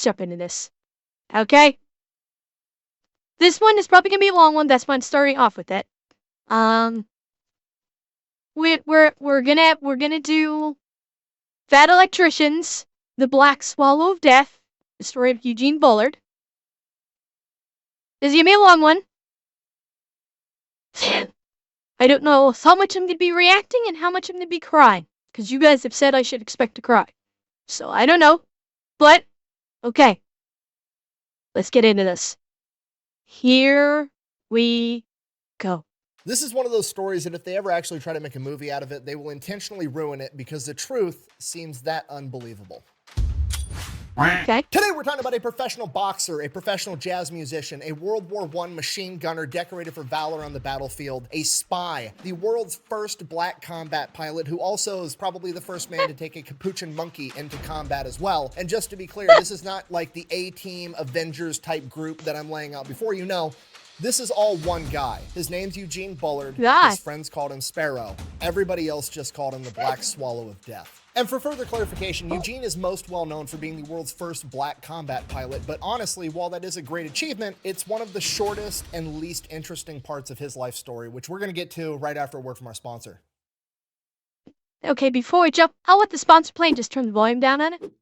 jump into this. Okay? This one is probably gonna be a long one. That's why I'm starting off with it. We're gonna do Fat Electricians, The Black Swallow of Death, the story of Eugene Bullard. This is gonna be a long one. I don't know how much I'm gonna be reacting and how much I'm gonna be crying, because you guys have said I should expect to cry. So I don't know, but okay. Let's get into this. Here we go. This is one of those stories that if they ever actually try to make a movie out of it, they will intentionally ruin it because the truth seems that unbelievable. Okay. Today we're talking about a professional boxer, a professional jazz musician, a World War I machine gunner decorated for valor on the battlefield, a spy, the world's first black combat pilot who also is probably the first man to take a capuchin monkey into combat as well. And just to be clear, this is not like the A-Team Avengers type group that I'm laying out before you. Know. This is all one guy. His name's Eugene Bullard. God. His friends called him Sparrow. Everybody else just called him the Black Swallow of Death. And for further clarification, Eugene is most well known for being the world's first black combat pilot, but honestly, while that is a great achievement, it's one of the shortest and least interesting parts of his life story, which we're going to get to right after a word from our sponsor. Okay, before we jump, I'll let the sponsor play and just turn the volume down on it.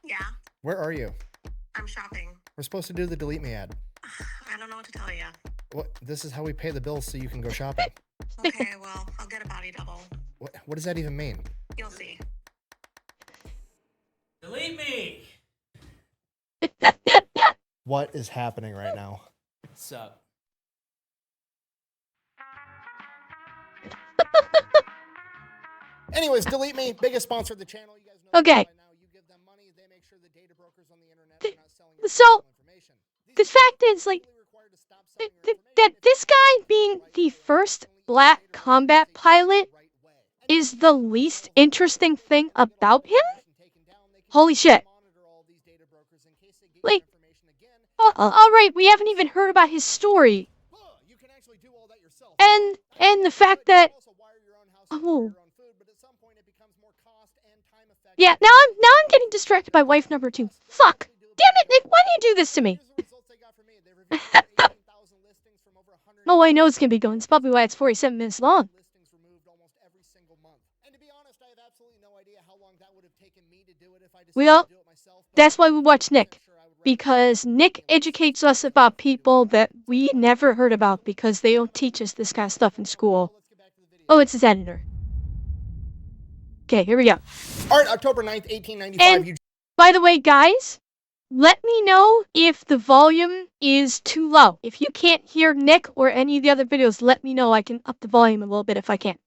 Yeah, Where are you? I'm shopping. We're supposed to do the delete me ad. I don't know what to tell you. What? This is how we pay the bills so you can go shopping. Okay, well, I'll get a body double. What does that even mean? You'll see. Delete me! What is happening right now? What's up? Anyways, delete me. Biggest sponsor of the channel. You guys know Okay. by now. You give them money, they make sure the data brokers on the internet are not selling your So, personal information. the fact is, like, that this guy being the first black combat pilot is the least interesting thing about him? Holy shit. Like, alright, we haven't even heard about his story. And the fact that... Oh. Yeah, now I'm getting distracted by wife number 2. Fuck! Damn it, Nick, why do you do this to me? Oh, I know it's gonna be going. It's probably why it's 47 minutes long. Well, that's why we watch Nick. Because Nick educates us about people that we never heard about because they don't teach us this kind of stuff in school. Oh, it's his editor. Okay, here we go. Alright, October 9th, 1895. And, by the way, guys, let me know if the volume is too low. If you can't hear Nick or any of the other videos, let me know. I can up the volume a little bit if I can.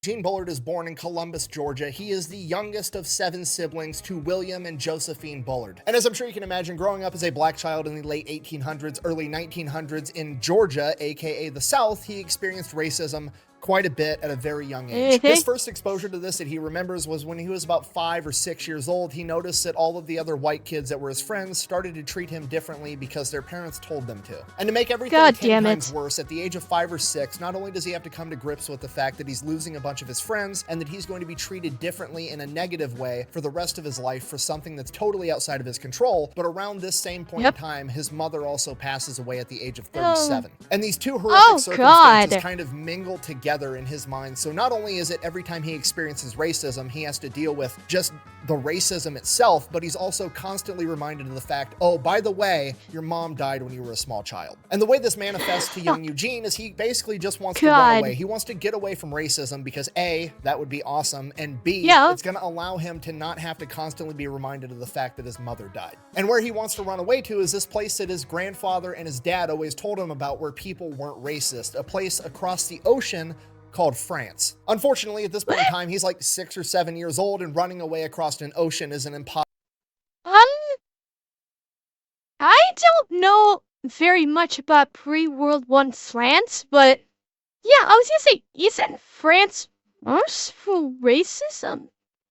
Eugene Bullard is born in Columbus, Georgia. He is the youngest of 7 siblings to William and Josephine Bullard. And as I'm sure you can imagine, growing up as a black child in the late 1800s, early 1900s in Georgia, aka the South, he experienced racism quite a bit at a very young age. His first exposure to this that he remembers was when he was about 5 or 6 years old. He noticed that all of the other white kids that were his friends started to treat him differently because their parents told them to. And to make everything 10 times worse, at the age of 5 or 6, not only does he have to come to grips with the fact that he's losing a bunch of his friends and that he's going to be treated differently in a negative way for the rest of his life for something that's totally outside of his control, but around this same point in time, his mother also passes away at the age of 37. And these two horrific circumstances kind of mingle together in his mind. So not only is it every time he experiences racism, he has to deal with just the racism itself, but he's also constantly reminded of the fact, oh, by the way, your mom died when you were a small child. And the way this manifests to young Eugene is he basically just wants to run away. He wants to get away from racism because A, that would be awesome, and B, it's going to allow him to not have to constantly be reminded of the fact that his mother died. And where he wants to run away to is this place that his grandfather and his dad always told him about where people weren't racist, a place across the ocean called France. Unfortunately, at this point in time, he's like 6 or 7 years old, and running away across an ocean is an impossible. I don't know very much about pre-World War France, but yeah, I was gonna say, isn't France worse for racism?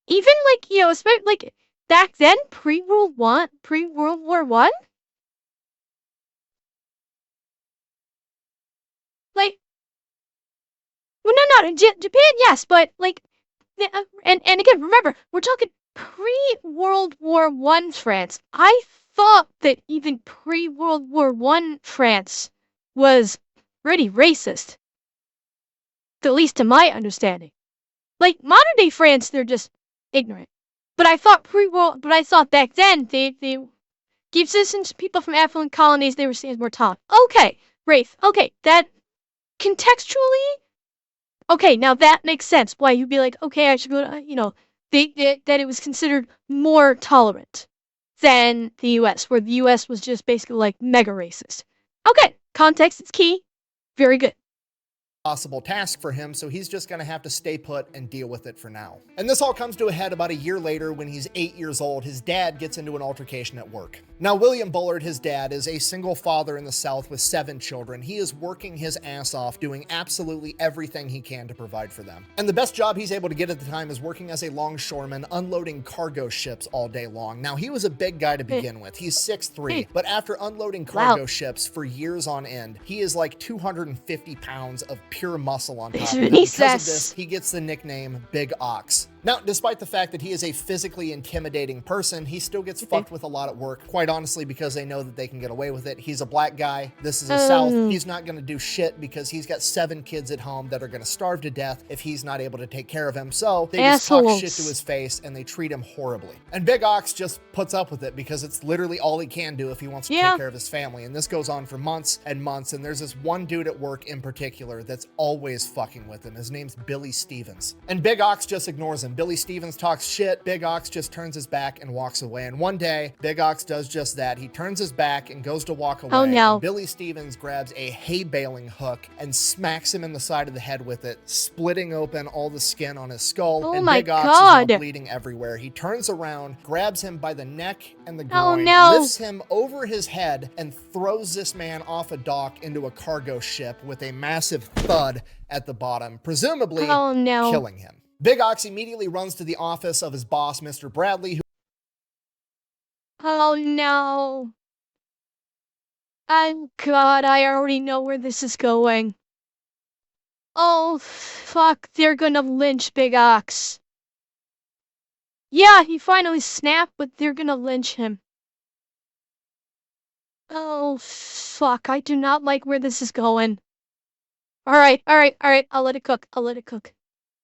Even like, you know, especially like back then, pre-World War I? Like, well, no, Japan, yes, but like, And again, remember, we're talking pre-World War I France. I thought that even pre-World War I France was pretty racist. At least to my understanding. Like, modern day France, they're just ignorant. But I thought back then, they gave citizens to people from affluent colonies, they were seen as more tolerant. Okay, Wraith, okay, that, contextually, okay, now that makes sense. Why you'd be like, okay, I should go to, that it was considered more tolerant than the US, where the US was just basically like mega racist. Okay, context is key. Very good. Possible task for him, so he's just gonna have to stay put and deal with it for now. And this all comes to a head about a year later when he's 8 years old. His dad gets into an altercation at work. Now, William Bullard, his dad, is a single father in the South with 7 children. He is working his ass off, doing absolutely everything he can to provide for them. And the best job he's able to get at the time is working as a longshoreman, unloading cargo ships all day long. Now, he was a big guy to begin with. He's 6'3", but after unloading cargo ships for years on end, he is like 250 pounds of pure muscle on top of it. Because of this, he gets the nickname Big Ox. Now, despite the fact that he is a physically intimidating person, he still gets fucked with a lot at work, quite honestly, because they know that they can get away with it. He's a black guy. This is the South. He's not going to do shit because he's got 7 kids at home that are going to starve to death if he's not able to take care of him. So they just talk shit to his face and they treat him horribly. And Big Ox just puts up with it because it's literally all he can do if he wants to take care of his family. And this goes on for months and months. And there's this one dude at work in particular that's always fucking with him. His name's Billy Stevens. And Big Ox just ignores him. Billy Stevens talks shit. Big Ox just turns his back and walks away. And one day, Big Ox does just that. He turns his back and goes to walk away. Oh no. Billy Stevens grabs a hay baling hook and smacks him in the side of the head with it, splitting open all the skin on his skull. And Big Ox is now bleeding everywhere. He turns around, grabs him by the neck and the groin, lifts him over his head, and throws this man off a dock into a cargo ship with a massive thud at the bottom, presumably killing him. Big Ox immediately runs to the office of his boss, Mr. Bradley, who oh no. Oh God, I already know where this is going. Oh fuck, they're gonna lynch Big Ox. Yeah, he finally snapped, but they're gonna lynch him. Oh fuck, I do not like where this is going. Alright, I'll let it cook.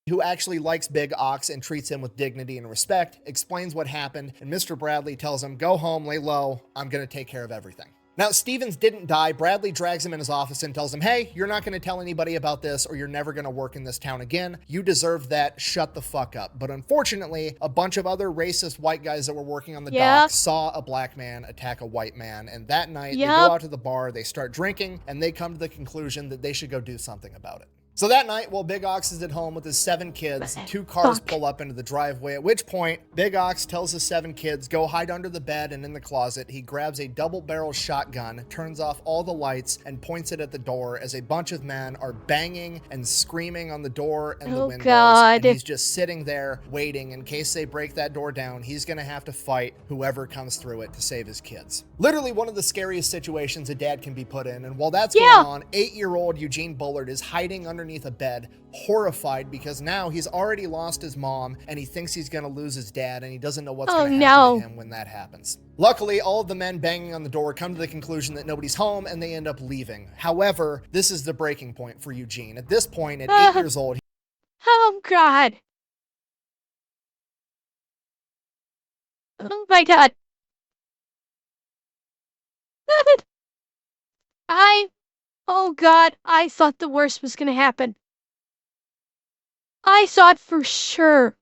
Who actually likes Big Ox and treats him with dignity and respect, explains what happened, and Mr. Bradley tells him, go home, lay low, I'm gonna take care of everything. Now, Stevens didn't die. Bradley drags him in his office and tells him, hey, you're not gonna tell anybody about this or you're never gonna work in this town again. You deserve that, shut the fuck up. But unfortunately, a bunch of other racist white guys that were working on the dock saw a black man attack a white man, and that night they go out to the bar, they start drinking, and they come to the conclusion that they should go do something about it. So that night, while Big Ox is at home with his 7 kids, 2 cars pull up into the driveway, at which point, Big Ox tells his 7 kids, go hide under the bed and in the closet. He grabs a double-barrel shotgun, turns off all the lights, and points it at the door as a bunch of men are banging and screaming on the door and the windows. And he's just sitting there waiting in case they break that door down. He's gonna have to fight whoever comes through it to save his kids. Literally one of the scariest situations a dad can be put in, and while that's going on, 8-year-old Eugene Bullard is hiding underneath a bed, horrified because now he's already lost his mom and he thinks he's gonna lose his dad and he doesn't know what's gonna happen to him when that happens. Luckily, all of the men banging on the door come to the conclusion that nobody's home and they end up leaving. However, this is the breaking point for Eugene. At this point, at 8 years old, oh God. Oh my God. Oh God, I thought the worst was gonna happen. I thought for sure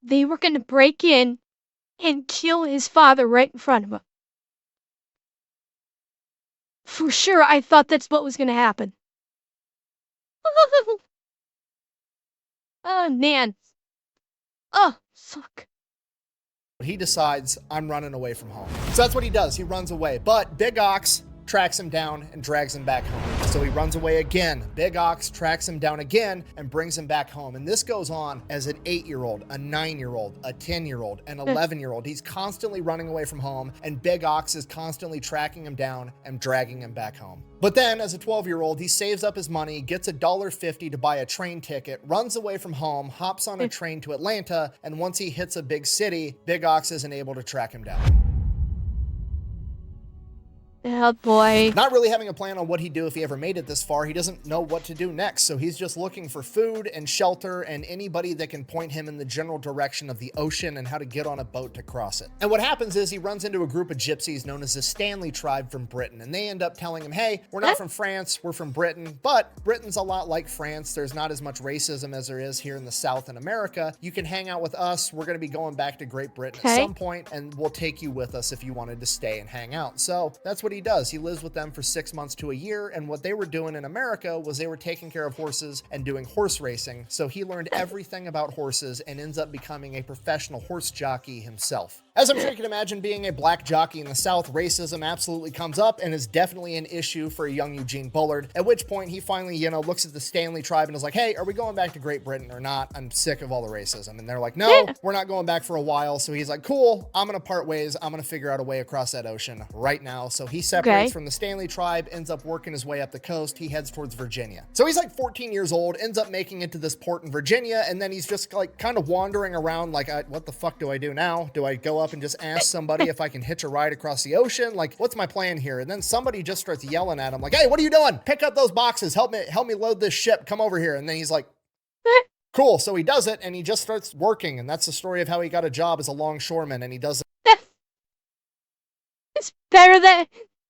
they were gonna break in and kill his father right in front of him. For sure, I thought that's what was gonna happen. Oh man. Oh, fuck. he decides, I'm running away from home. So that's what he does. He runs away. But Big Ox tracks him down and drags him back home. So he runs away again. Big Ox tracks him down again and brings him back home. And this goes on as an 8-year-old, a 9-year-old, a 10-year-old, an 11-year-old. He's constantly running away from home, and Big Ox is constantly tracking him down and dragging him back home. But then, as a 12-year-old, he saves up his money, gets $1.50 to buy a train ticket, runs away from home, hops on a train to Atlanta, and once he hits a big city, Big Ox isn't able to track him down. Oh boy. Not really having a plan on what he'd do if he ever made it this far, he doesn't know what to do next, so he's just looking for food and shelter and anybody that can point him in the general direction of the ocean and how to get on a boat to cross it. And what happens is he runs into a group of gypsies known as the Stanley tribe from Britain, and they end up telling him, hey, we're not from France, we're from Britain, but Britain's a lot like France. There's not as much racism as there is here in the South in America. You can hang out with us. We're going to be going back to Great Britain at some point, and we'll take you with us if you wanted to stay and hang out. So that's what he does. He lives with them for 6 months to a year, and what they were doing in America was they were taking care of horses and doing horse racing. So he learned everything about horses and ends up becoming a professional horse jockey himself. As I'm sure you can imagine, being a black jockey in the South, racism absolutely comes up and is definitely an issue for a young Eugene Bullard, at which point he finally, looks at the Stanley tribe and is like, hey, are we going back to Great Britain or not? I'm sick of all the racism. And they're like, no, we're not going back for a while. So he's like, cool, I'm going to part ways. I'm going to figure out a way across that ocean right now. So he separates from the Stanley tribe, ends up working his way up the coast. He heads towards Virginia. So he's like 14 years old, ends up making it to this port in Virginia, and then he's just like kind of wandering around like, what the fuck do I do now? Do I go up and just ask somebody if I can hitch a ride across the ocean? Like, what's my plan here? And then somebody just starts yelling at him like, hey, what are you doing? Pick up those boxes. Help me load this ship. Come over here. And then he's like, cool. So he does it and he just starts working. And that's the story of how he got a job as a longshoreman. And he does it. It's better than...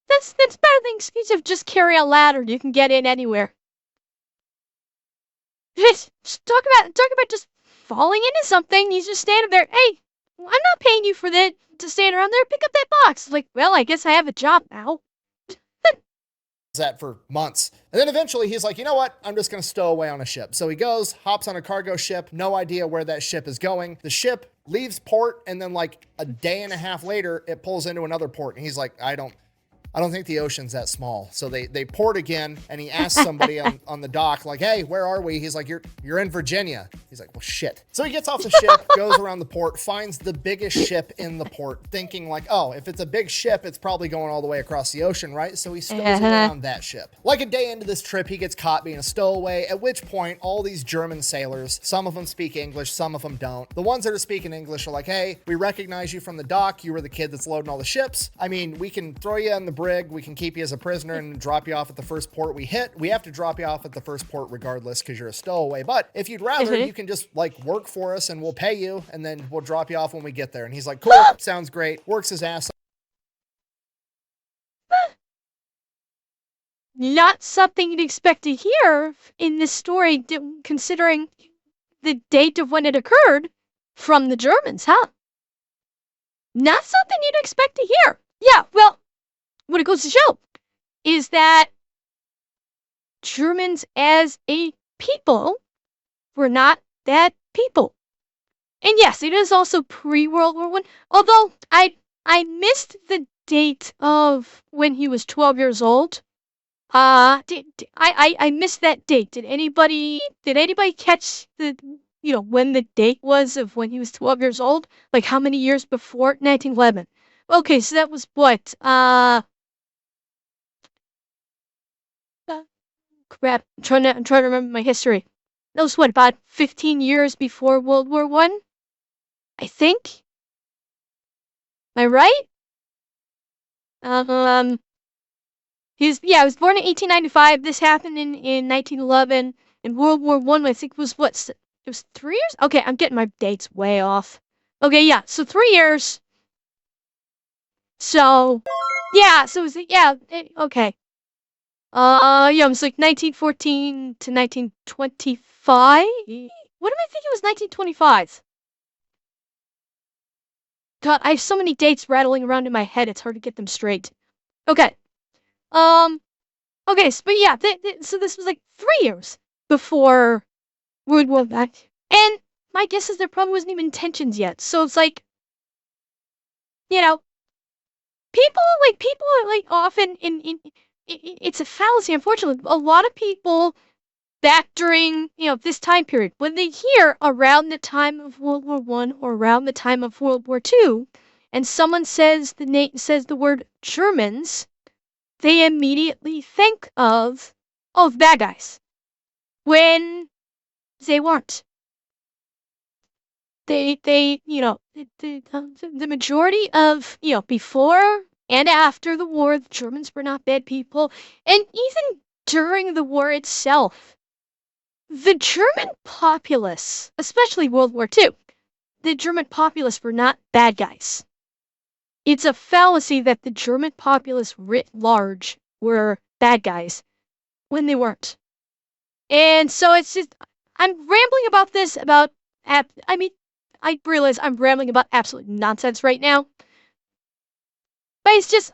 That's better than the excuse of just carry a ladder. You can get in anywhere. Just talk about just falling into something. He's just standing there. Hey, I'm not paying you for that to stand around there. Pick up that box. Like, well, I guess I have a job now. That for months. And then eventually he's like, you know what? I'm just going to stow away on a ship. So he goes, hops on a cargo ship, no idea where that ship is going. The ship leaves port, and then like a day and a half later, it pulls into another port. And he's like, I don't think the ocean's that small. So they port again, and he asks somebody on the dock, like, hey, where are we? He's like, you're in Virginia. He's like, well, shit. So he gets off the ship, goes around the port, finds the biggest ship in the port, thinking like, oh, if it's a big ship, it's probably going all the way across the ocean, right? So he stows around that ship. Like a day into this trip, he gets caught being a stowaway, at which point all these German sailors, some of them speak English, some of them don't. The ones that are speaking English are like, hey, we recognize you from the dock. You were the kid that's loading all the ships. I mean, we can throw you in the brig. We can keep you as a prisoner and drop you off at the first port we hit. We have to drop you off at the first port regardless because you're a stowaway. But if you'd rather, you can just like work for us and we'll pay you and then we'll drop you off when we get there. And he's like, cool, sounds great. Works his ass off. Not something you'd expect to hear in this story, considering the date of when it occurred from the Germans, huh? Not something you'd expect to hear. Yeah, well, what it goes to show is that Germans as a people were not that people. And yes, it is also pre-World War I, although I missed the date of when he was 12 years old. I missed that date. Did anybody catch the, when the date was of when he was 12 years old? Like how many years before 1911? Okay, so that was what? Crap, I'm trying to remember my history. That was what, about 15 years before World War I think? Am I right? He was born in 1895. This happened in 1911. And World War I think was what? It was 3 years? Okay, I'm getting my dates way off. Okay, yeah, so 3 years. So, yeah, so it was, okay. It was like 1914 to 1925? What am I thinking? It was 1925. God, I have so many dates rattling around in my head, it's hard to get them straight. Okay. Okay, but yeah, so this was like 3 years before World War I. And my guess is there probably wasn't even tensions yet. So it's like, people are like often in it's a fallacy, unfortunately. A lot of people back during, this time period, when they hear around the time of World War I or around the time of World War II, and someone says the word Germans, they immediately think of bad guys. When they weren't. The majority of, before and after the war, the Germans were not bad people. And even during the war itself, the German populace, especially World War II, the German populace were not bad guys. It's a fallacy that the German populace writ large were bad guys when they weren't. And so it's just, I'm rambling about this, I realize I'm rambling about absolute nonsense right now. But it just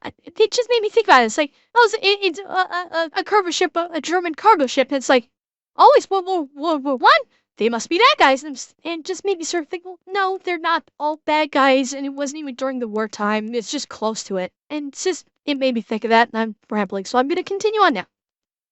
made me think about it. It's like, it's a cargo ship, a German cargo ship. And it's like, it's World War I. They must be bad guys. And just made me sort of think, well, no, they're not all bad guys. And it wasn't even during the wartime. It's just close to it. And it made me think of that. And I'm rambling. So I'm going to continue on now.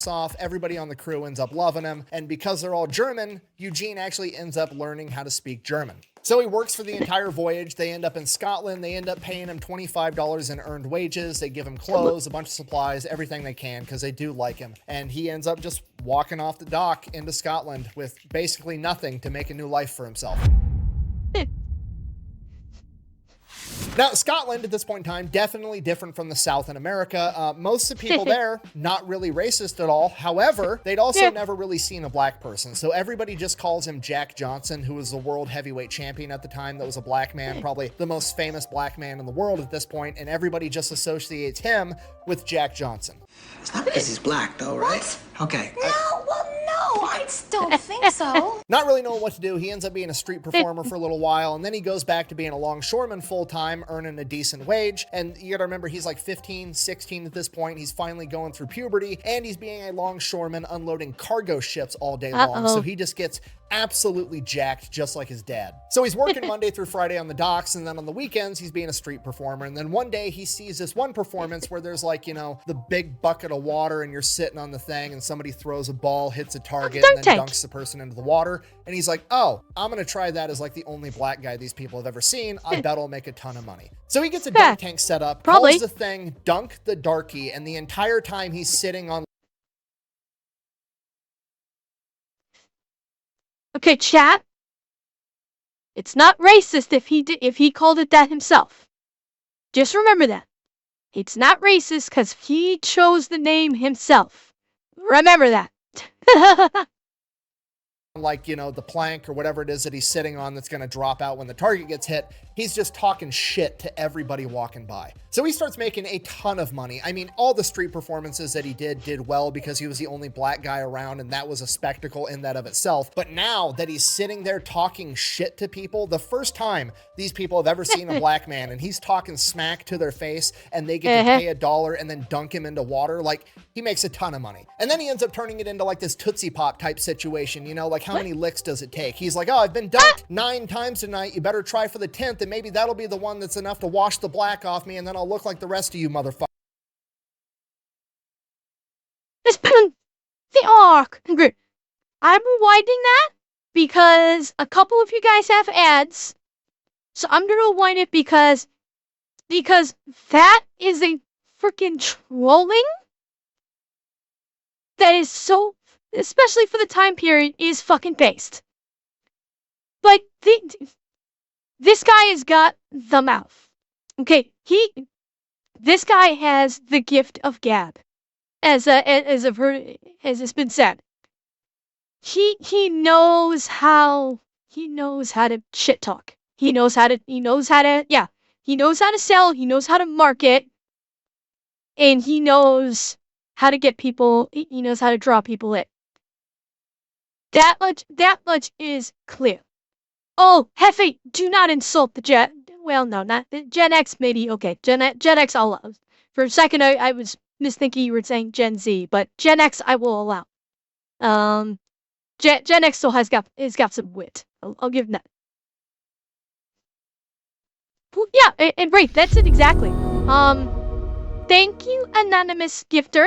Off, everybody on the crew ends up loving him, and because they're all German, Eugene actually ends up learning how to speak German. So he works for the entire voyage. They end up in Scotland. They end up paying him $25 in earned wages. They give him clothes, a bunch of supplies, everything they can, because they do like him. And he ends up just walking off the dock into Scotland with basically nothing to make a new life for himself. Now, Scotland at this point in time, definitely different from the South in America. Most of the people there, not really racist at all. However, they'd also never really seen a black person. So everybody just calls him Jack Johnson, who was the world heavyweight champion at the time. That was a black man, probably the most famous black man in the world at this point. And everybody just associates him with Jack Johnson. It's not because he's black, though, right? What? Okay. No, I don't think so. Not really knowing what to do, he ends up being a street performer for a little while, and then he goes back to being a longshoreman full-time, earning a decent wage. And you gotta remember, he's like 15, 16 at this point. He's finally going through puberty, and he's being a longshoreman unloading cargo ships all day long. So he just gets absolutely jacked, just like his dad. So he's working Monday through Friday on the docks, and then on the weekends, he's being a street performer. And then one day he sees this one performance where there's like, the big bucket of water, and you're sitting on the thing, and somebody throws a ball, hits a target, and then dunks the person into the water. And he's like, oh, I'm gonna try that as like the only black guy these people have ever seen. I bet I'll make a ton of money. So he gets a dunk tank set up, calls the thing Dunk the Darky, and the entire time he's sitting on. Okay, chat. It's not racist if he called it that himself. Just remember that. It's not racist because he chose the name himself. Remember that. Like, the plank or whatever it is that he's sitting on that's going to drop out when the target gets hit. He's just talking shit to everybody walking by. So he starts making a ton of money. I mean, all the street performances that he did well because he was the only black guy around, and that was a spectacle in that of itself. But now that he's sitting there talking shit to people, the first time these people have ever seen a black man, and he's talking smack to their face, and they get to pay $1 and then dunk him into water, like, he makes a ton of money. And then he ends up turning it into like this Tootsie Pop type situation, like how many licks does it take? He's like, oh, I've been dunked 9 times tonight. You better try for the 10th, and maybe that'll be the one that's enough to wash the black off me, and then I'll look like the rest of you motherfuckers. The arc. I'm rewinding that because a couple of you guys have ads. So I'm gonna rewind it because that is a freaking trolling that is so, especially for the time period, is fucking based. But this guy has got the mouth. Okay, this guy has the gift of gab, as I've heard, as it's been said. He knows how to shit talk. He knows how to sell. He knows how to market, and he knows how to get people. He knows how to draw people in. That much is clear. Oh, Hefe, do not insult the Gen. Well, no, not the Gen X. Maybe okay. Gen X, I'll allow. For a second, I was misthinking you were saying Gen Z, but Gen X, I will allow. Gen X still has got some wit. I'll give him that. Yeah, and right, that's it exactly. Thank you, anonymous gifter.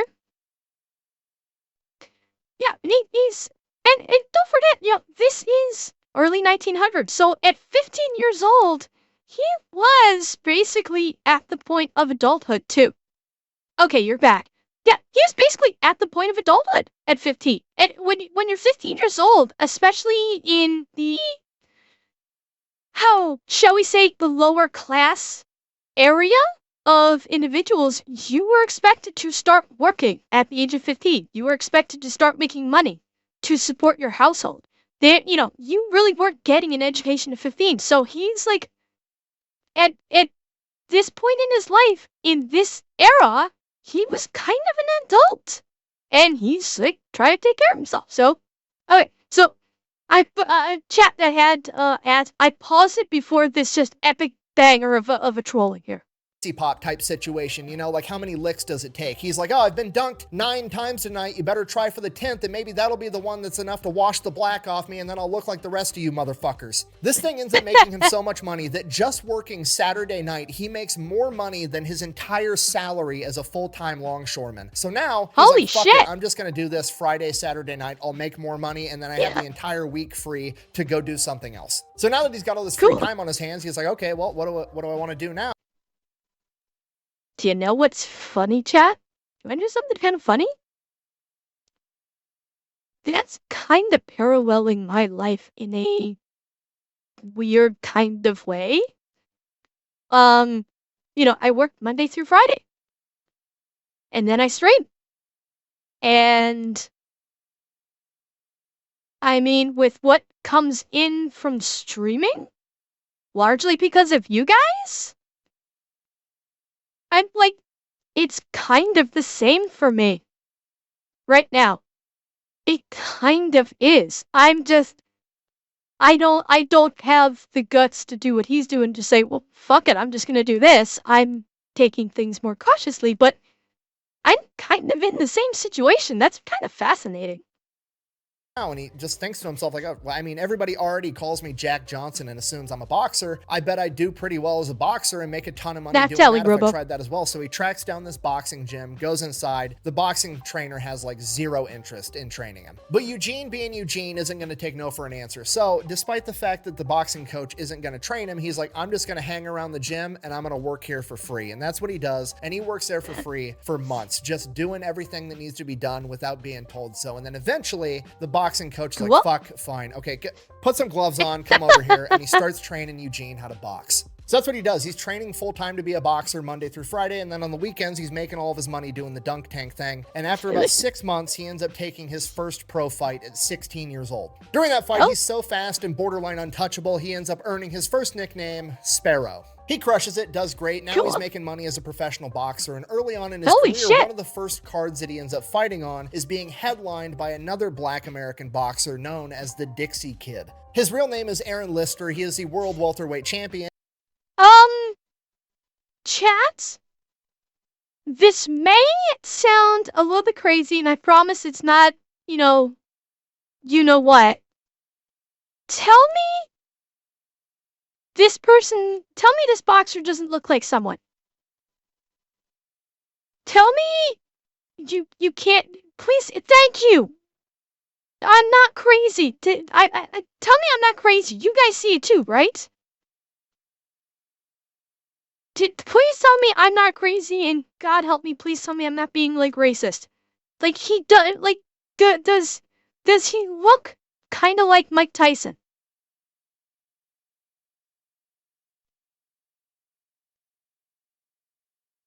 Yeah, and don't forget, this is early 1900s. So at 15 years old, he was basically at the point of adulthood too. Okay, you're back. Yeah, he was basically at the point of adulthood at 15. And when you're 15 years old, especially in the, how shall we say, the lower class area of individuals, you were expected to start working at the age of 15. You were expected to start making money to support your household. You really weren't getting an education at 15. So he's like, at this point in his life, in this era, he was kind of an adult. And he's like, trying to take care of himself. So, okay, so chat that had ads. I paused it before this just epic banger of a trolling here. Pop type situation, like how many licks does it take? He's like, oh, I've been dunked 9 times tonight. You better try for the 10th, and maybe that'll be the one that's enough to wash the black off me, and then I'll look like the rest of you motherfuckers. This thing ends up making him so much money that just working Saturday night, he makes more money than his entire salary as a full-time longshoreman. So now, he's holy like, fuck shit, it, I'm just gonna do this Friday, Saturday night. I'll make more money, and then I have the entire week free to go do something else. So now that he's got all this free time on his hands, he's like, okay, well, what do I want to do now? Do you know what's funny, chat? You want to do something kind of funny? That's kind of paralleling my life in a weird kind of way. I work Monday through Friday. And then I stream. And I mean, with what comes in from streaming, largely because of you guys, I'm like, it's kind of the same for me. Right now. It kind of is. I don't have the guts to do what he's doing to say, well, fuck it, I'm just gonna do this. I'm taking things more cautiously, but I'm kind of in the same situation. That's kind of fascinating. And he just thinks to himself like, oh, well, I mean, everybody already calls me Jack Johnson and assumes I'm a boxer. I bet I do pretty well as a boxer and make a ton of money doing that if I tried that as well. So he tracks down this boxing gym, goes inside. The boxing trainer has like zero interest in training him. But Eugene, being Eugene, isn't going to take no for an answer. So despite the fact that the boxing coach isn't going to train him, he's like, I'm just going to hang around the gym and I'm going to work here for free. And that's what he does. And he works there for free for months, just doing everything that needs to be done without being told so. And then eventually the boxing coach is like, fuck, fine, okay, put some gloves on, come over here, and he starts training Eugene how to box. So that's what he does. He's training full-time to be a boxer Monday through Friday, and then on the weekends, he's making all of his money doing the dunk tank thing. And after about 6 months, he ends up taking his first pro fight at 16 years old. During that fight, he's so fast and borderline untouchable, he ends up earning his first nickname, Sparrow. He crushes it, does great. Now he's making money as a professional boxer, and early on in his career, one of the first cards that he ends up fighting on is being headlined by another Black American boxer known as the Dixie Kid. His real name is Aaron Lister. He is the world welterweight champion. Chat? This may sound a little bit crazy, and I promise it's not, you know what. Tell me this boxer doesn't look like someone. Tell me you can't, please, thank you. I'm not crazy. Tell me I'm not crazy. You guys see it too, right? Please tell me I'm not crazy, and God help me, please tell me I'm not being, like, racist. Like, he does, like, does he look kind of like Mike Tyson?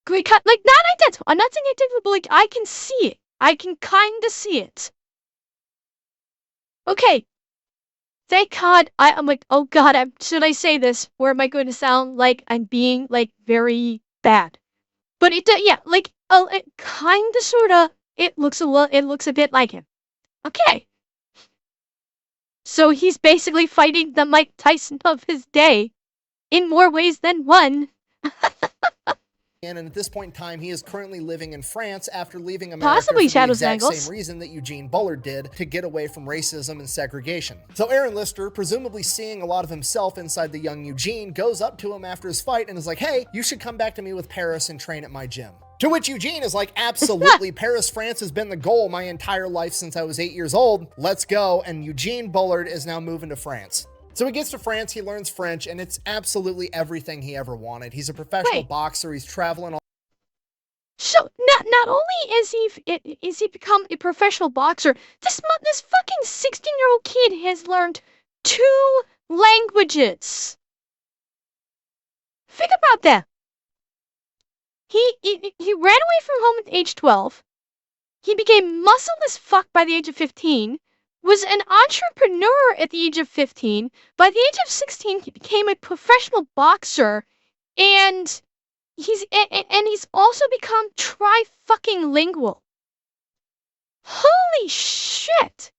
Great cut, like, not identical. I'm not saying identical, but, like, I can see it. I can kind of see it. Okay. Thank God. I'm like, oh God, should I say this? Or am I going to sound like I'm being, like, very bad? But yeah, like, it kind of, sort of, it looks a bit like him. Okay. So he's basically fighting the Mike Tyson of his day in more ways than one. And at this point in time, he is currently living in France after leaving America Possibly for the Shadows exact Angles. same reason that Eugene Bullard did, to get away from racism and segregation. So Aaron Lister, presumably seeing a lot of himself inside the young Eugene, goes up to him after his fight and is like, hey, you should come back to me with Paris and train at my gym. To which Eugene is like, absolutely, Paris, France has been the goal my entire life since I was 8 years old. Let's go. And Eugene Bullard is now moving to France. So he gets to France, he learns French, and it's absolutely everything he ever wanted. He's a professional boxer, he's traveling all. So not only is he become a professional boxer, this fucking 16-year-old kid has learned 2 languages. Think about that. He ran away from home at age 12. He became muscle as fuck by the age of 15. Was an entrepreneur at the age of 15. By the age of 16, he became a professional boxer, and he's also become tri-fucking-lingual. Holy shit!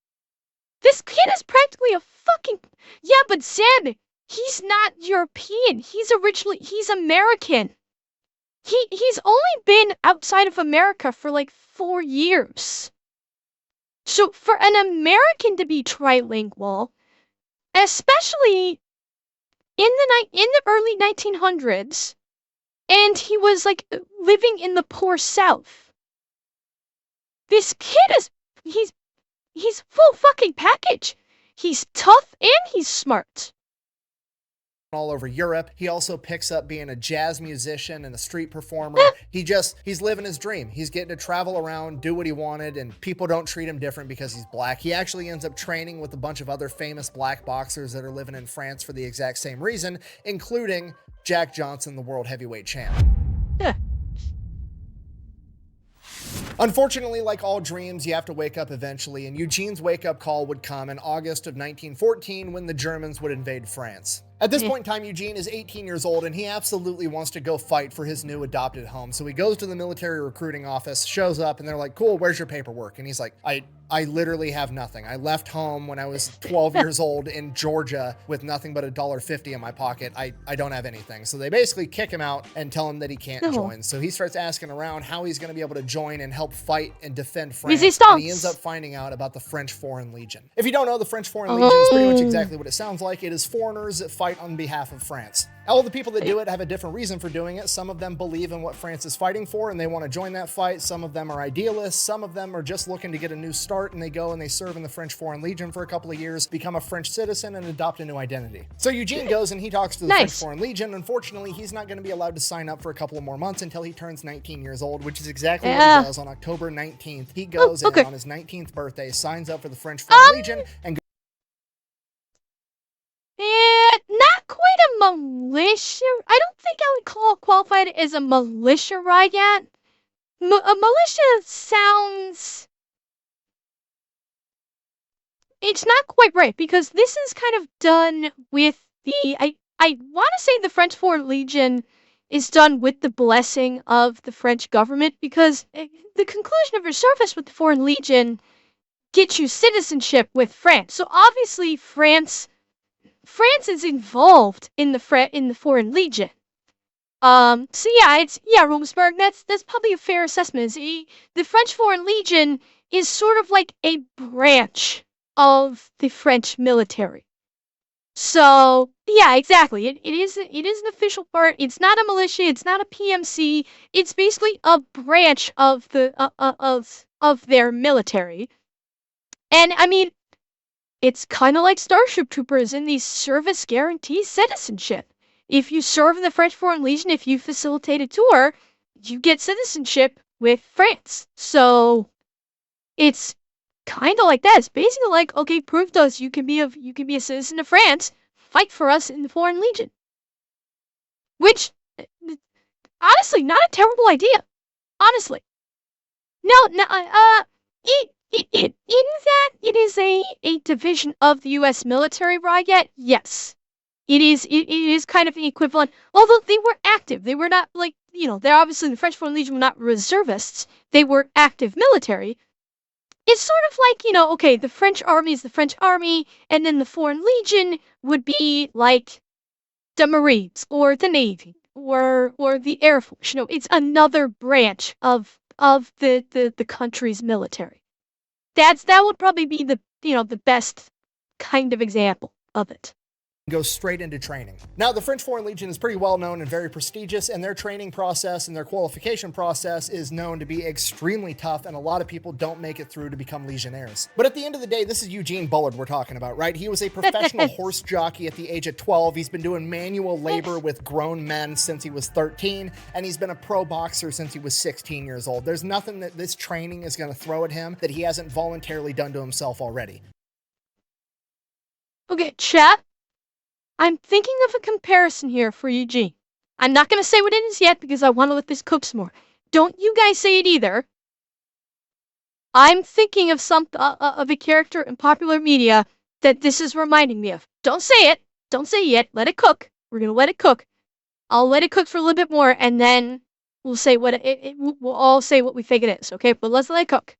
This kid is practically a fucking... Yeah, but Zeb, he's not European. He's American. He's only been outside of America for like 4 years. So for an American to be trilingual, especially in the early 1900s, and he was like living in the poor South. This kid he's full fucking package. He's tough and he's smart. All over Europe. He also picks up being a jazz musician and a street performer. He's living his dream. He's getting to travel around, do what he wanted, and people don't treat him different because he's black. He actually ends up training with a bunch of other famous black boxers that are living in France for the exact same reason, including Jack Johnson, the world heavyweight champ. Unfortunately, like all dreams, you have to wake up eventually, and Eugene's wake-up call would come in August of 1914 when the Germans would invade France. At this point in time, Eugene is 18 years old, and he absolutely wants to go fight for his new adopted home. So he goes to the military recruiting office, shows up, and they're like, cool, where's your paperwork? And he's like, I literally have nothing. I left home when I was 12 years old in Georgia with nothing but $1.50 in my pocket. I don't have anything. So they basically kick him out and tell him that he can't join. So he starts asking around how he's going to be able to join and help fight and defend France. And he ends up finding out about the French Foreign Legion. If you don't know, the French Foreign Legion is pretty much exactly what it sounds like. It is foreigners that fight on behalf of France. All the people that do it have a different reason for doing it. Some of them believe in what France is fighting for and they want to join that fight. Some of them are idealists. Some of them are just looking to get a new start, and they go and they serve in the French Foreign Legion for a couple of years, become a French citizen, and adopt a new identity. So Eugene goes and he talks to the French Foreign Legion. Unfortunately, he's not going to be allowed to sign up for a couple of more months until he turns 19 years old, which is exactly what he does on October 19th. He goes in on his 19th birthday, signs up for the French Foreign Legion, and not quite a militia. I don't think I would qualify it as a militia ride yet. A militia sounds... It's not quite right, because this is kind of done with the... I want to say the French Foreign Legion is done with the blessing of the French government, because the conclusion of your service with the Foreign Legion gets you citizenship with France. So obviously France is involved in the Foreign Legion. So yeah, Romsberg, that's probably a fair assessment. The French Foreign Legion is sort of like a branch of the French military. So yeah, exactly. It is an official part. It's not a militia. It's not a PMC. It's basically a branch of the of their military. And I mean, it's kind of like Starship Troopers in the service guarantees citizenship. If you serve in the French Foreign Legion, if you facilitate a tour, you get citizenship with France. So it's kind of like that. It's basically like, okay, prove to us you can be a citizen of France. Fight for us in the Foreign Legion. Which, honestly, not a terrible idea. Honestly. It is a division of the U.S. military ride yet? Yes. It is kind of the equivalent, although they were active. They were not like, they're obviously, the French Foreign Legion were not reservists. They were active military. It's sort of like, okay, the French army is the French army, and then the Foreign Legion would be like the Marines, or the Navy, or the Air Force. It's another branch of the country's military. That would probably be the best kind of example of it. goes straight into training. Now, the French Foreign Legion is pretty well known and very prestigious, and their training process and their qualification process is known to be extremely tough, and a lot of people don't make it through to become legionnaires. But at the end of the day, this is Eugene Bullard we're talking about, right? He was a professional horse jockey at the age of 12. He's been doing manual labor with grown men since he was 13, and he's been a pro boxer since he was 16 years old. There's nothing that this training is going to throw at him that he hasn't voluntarily done to himself already. Okay, chat. I'm thinking of a comparison here for Eugene. I'm not going to say what it is yet because I want to let this cook some more. Don't you guys say it either. I'm thinking of of a character in popular media that this is reminding me of. Don't say it. Don't say it yet. Let it cook. We're going to let it cook. I'll let it cook for a little bit more, and then we'll say what we'll all say what we think it is, okay? But let's let it cook.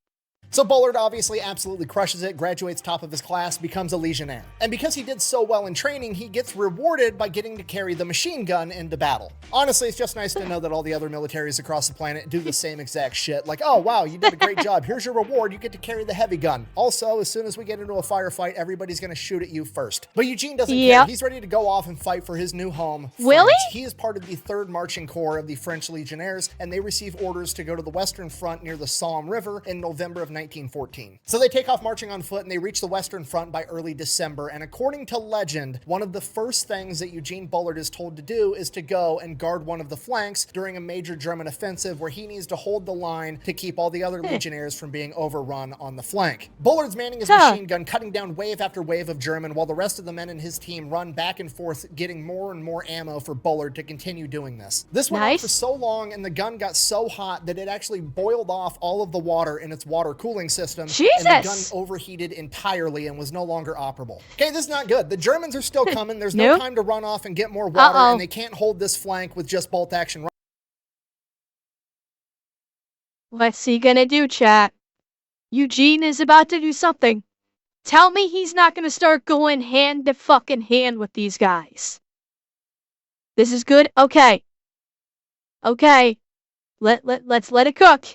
So Bullard obviously absolutely crushes it, graduates top of his class, becomes a legionnaire. And because he did so well in training, he gets rewarded by getting to carry the machine gun into battle. Honestly, it's just nice to know that all the other militaries across the planet do the same exact shit. Like, oh wow, you did a great job. Here's your reward. You get to carry the heavy gun. Also, as soon as we get into a firefight, everybody's going to shoot at you first. But Eugene doesn't care. He's ready to go off and fight for his new home, France. Really? He is part of the 3rd Marching Corps of the French Legionnaires, and they receive orders to go to the Western Front near the Somme River in November of 1914. So they take off marching on foot, and they reach the Western Front by early December, and according to legend, one of the first things that Eugene Bullard is told to do is to go and guard one of the flanks during a major German offensive where he needs to hold the line to keep all the other legionnaires from being overrun on the flank. Bullard's manning his machine gun, cutting down wave after wave of German, while the rest of the men in his team run back and forth, getting more and more ammo for Bullard to continue doing this. This went on for so long, and the gun got so hot that it actually boiled off all of the water in its water cooling system. And the gun overheated entirely and was no longer operable. Okay, this is not good. The Germans are still coming. There's no time to run off and get more water, and they can't hold this flank with just bolt action. What's he gonna do, chat? Eugene is about to do something. Tell me he's not gonna start going hand to fucking hand with these guys. This is good? Okay. Okay. Let's let it cook.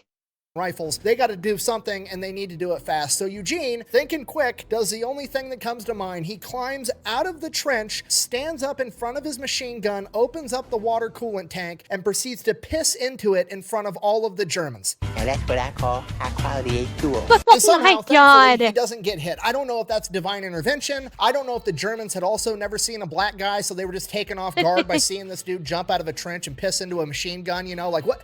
Rifles. They got to do something, and they need to do it fast. So Eugene, thinking quick, does the only thing that comes to mind. He climbs out of the trench, stands up in front of his machine gun, opens up the water coolant tank, and proceeds to piss into it in front of all of the Germans. And that's what I call high-quality H2O. And somehow, thankfully, he doesn't get hit. I don't know if that's divine intervention. I don't know if the Germans had also never seen a black guy, so they were just taken off guard by seeing this dude jump out of a trench and piss into a machine gun, you know, like what?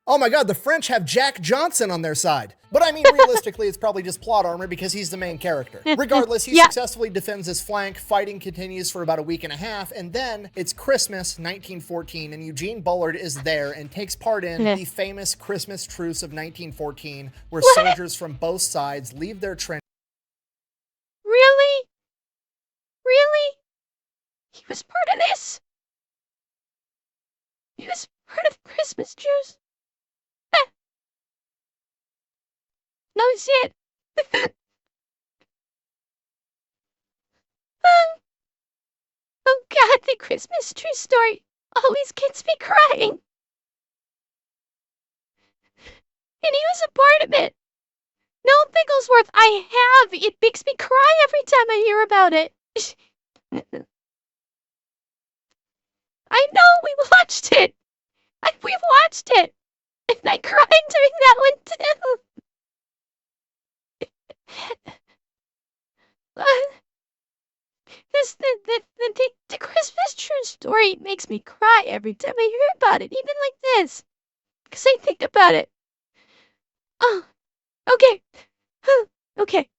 Oh my God, the French have Jack Johnson on their side. But I mean, realistically, it's probably just plot armor because he's the main character. Regardless, he successfully defends his flank. Fighting continues for about a week and a half, and then it's Christmas 1914, and Eugene Bullard is there and takes part in the famous Christmas Truce of 1914, where soldiers from both sides leave their trench. Really? Really? He was part of this? He was part of Christmas Truce? No shit. Oh God, the Christmas Truce story always gets me crying. And he was a part of it. No, Bigglesworth, I have. It makes me cry every time I hear about it. I know, we watched it. We've watched it. And I cried during that one too. The Christmas Truce story makes me cry every time I hear about it, even like this. Because I think about it. Oh, okay. Okay.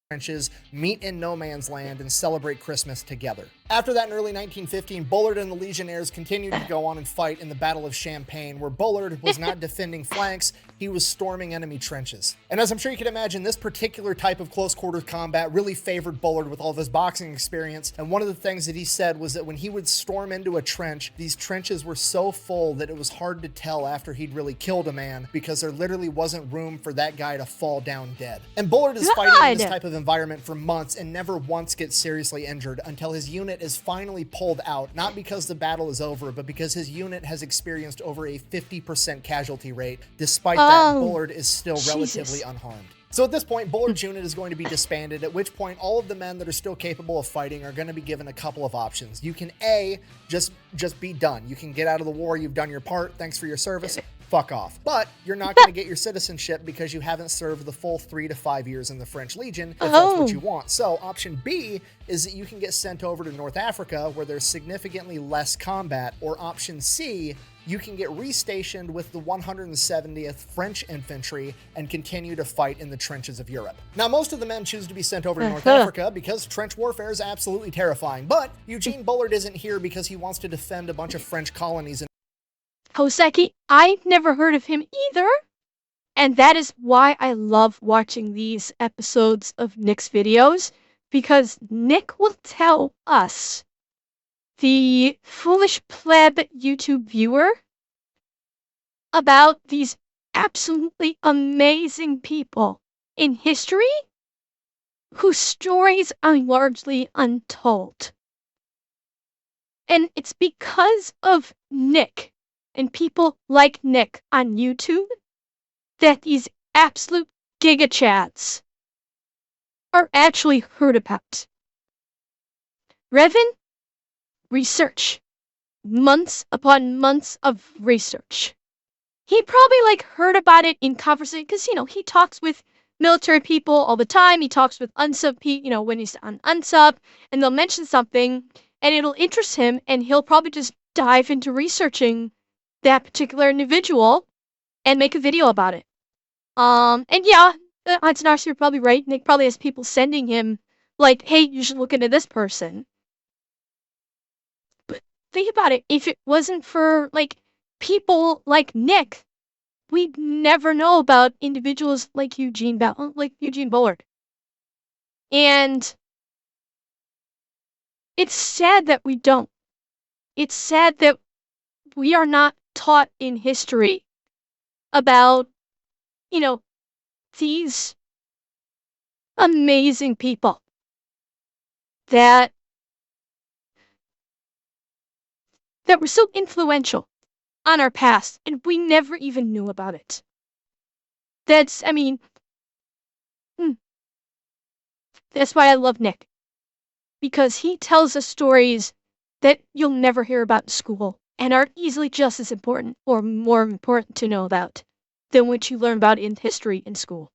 Trenches meet in no man's land and celebrate Christmas together. After that, in early 1915, Bullard and the Legionnaires continued to go on and fight in the Battle of Champagne, where Bullard was not defending flanks, he was storming enemy trenches. And as I'm sure you can imagine, this particular type of close quarters combat really favored Bullard with all of his boxing experience, and one of the things that he said was that when he would storm into a trench, these trenches were so full that it was hard to tell after he'd really killed a man, because there literally wasn't room for that guy to fall down dead. And Bullard is fighting in this type of environment for months and never once gets seriously injured until his unit is finally pulled out, not because the battle is over, but because his unit has experienced over a 50% casualty rate. Despite that, Bullard is still relatively unharmed. So at this point, Bullard's unit is going to be disbanded, at which point all of the men that are still capable of fighting are going to be given a couple of options. You can A, just be done. You can get out of the war, you've done your part, thanks for your service, fuck off. But you're not going to get your citizenship because you haven't served the full 3 to 5 years in the French Legion, if that's what you want. So option B is that you can get sent over to North Africa where there's significantly less combat, or option C, you can get restationed with the 170th French Infantry and continue to fight in the trenches of Europe. Now, most of the men choose to be sent over to North Africa because trench warfare is absolutely terrifying, but Eugene Bullard isn't here because he wants to defend a bunch of French colonies. Hoseki, I've never heard of him either, and that is why I love watching these episodes of Nick's videos, because Nick will tell us, the foolish pleb YouTube viewer, about these absolutely amazing people in history whose stories are largely untold. And it's because of Nick and people like Nick on YouTube that these absolute gigachads are actually heard about. Revan, research. Months upon months of research. He probably heard about it in conversation because, he talks with military people all the time. He talks with unsub people, when he's on unsub, and they'll mention something and it'll interest him and he'll probably just dive into researching that particular individual and make a video about it. And yeah, odds and you're probably right. Nick probably has people sending him hey, you should look into this person. Think about it. If it wasn't for people like Nick, we'd never know about individuals like Eugene Bullard. And it's sad that we don't. It's sad that we are not taught in history about, these amazing people that were so influential on our past, and we never even knew about it. That's why I love Nick. Because he tells us stories that you'll never hear about in school, and are easily just as important, or more important to know about, than what you learn about in history in school.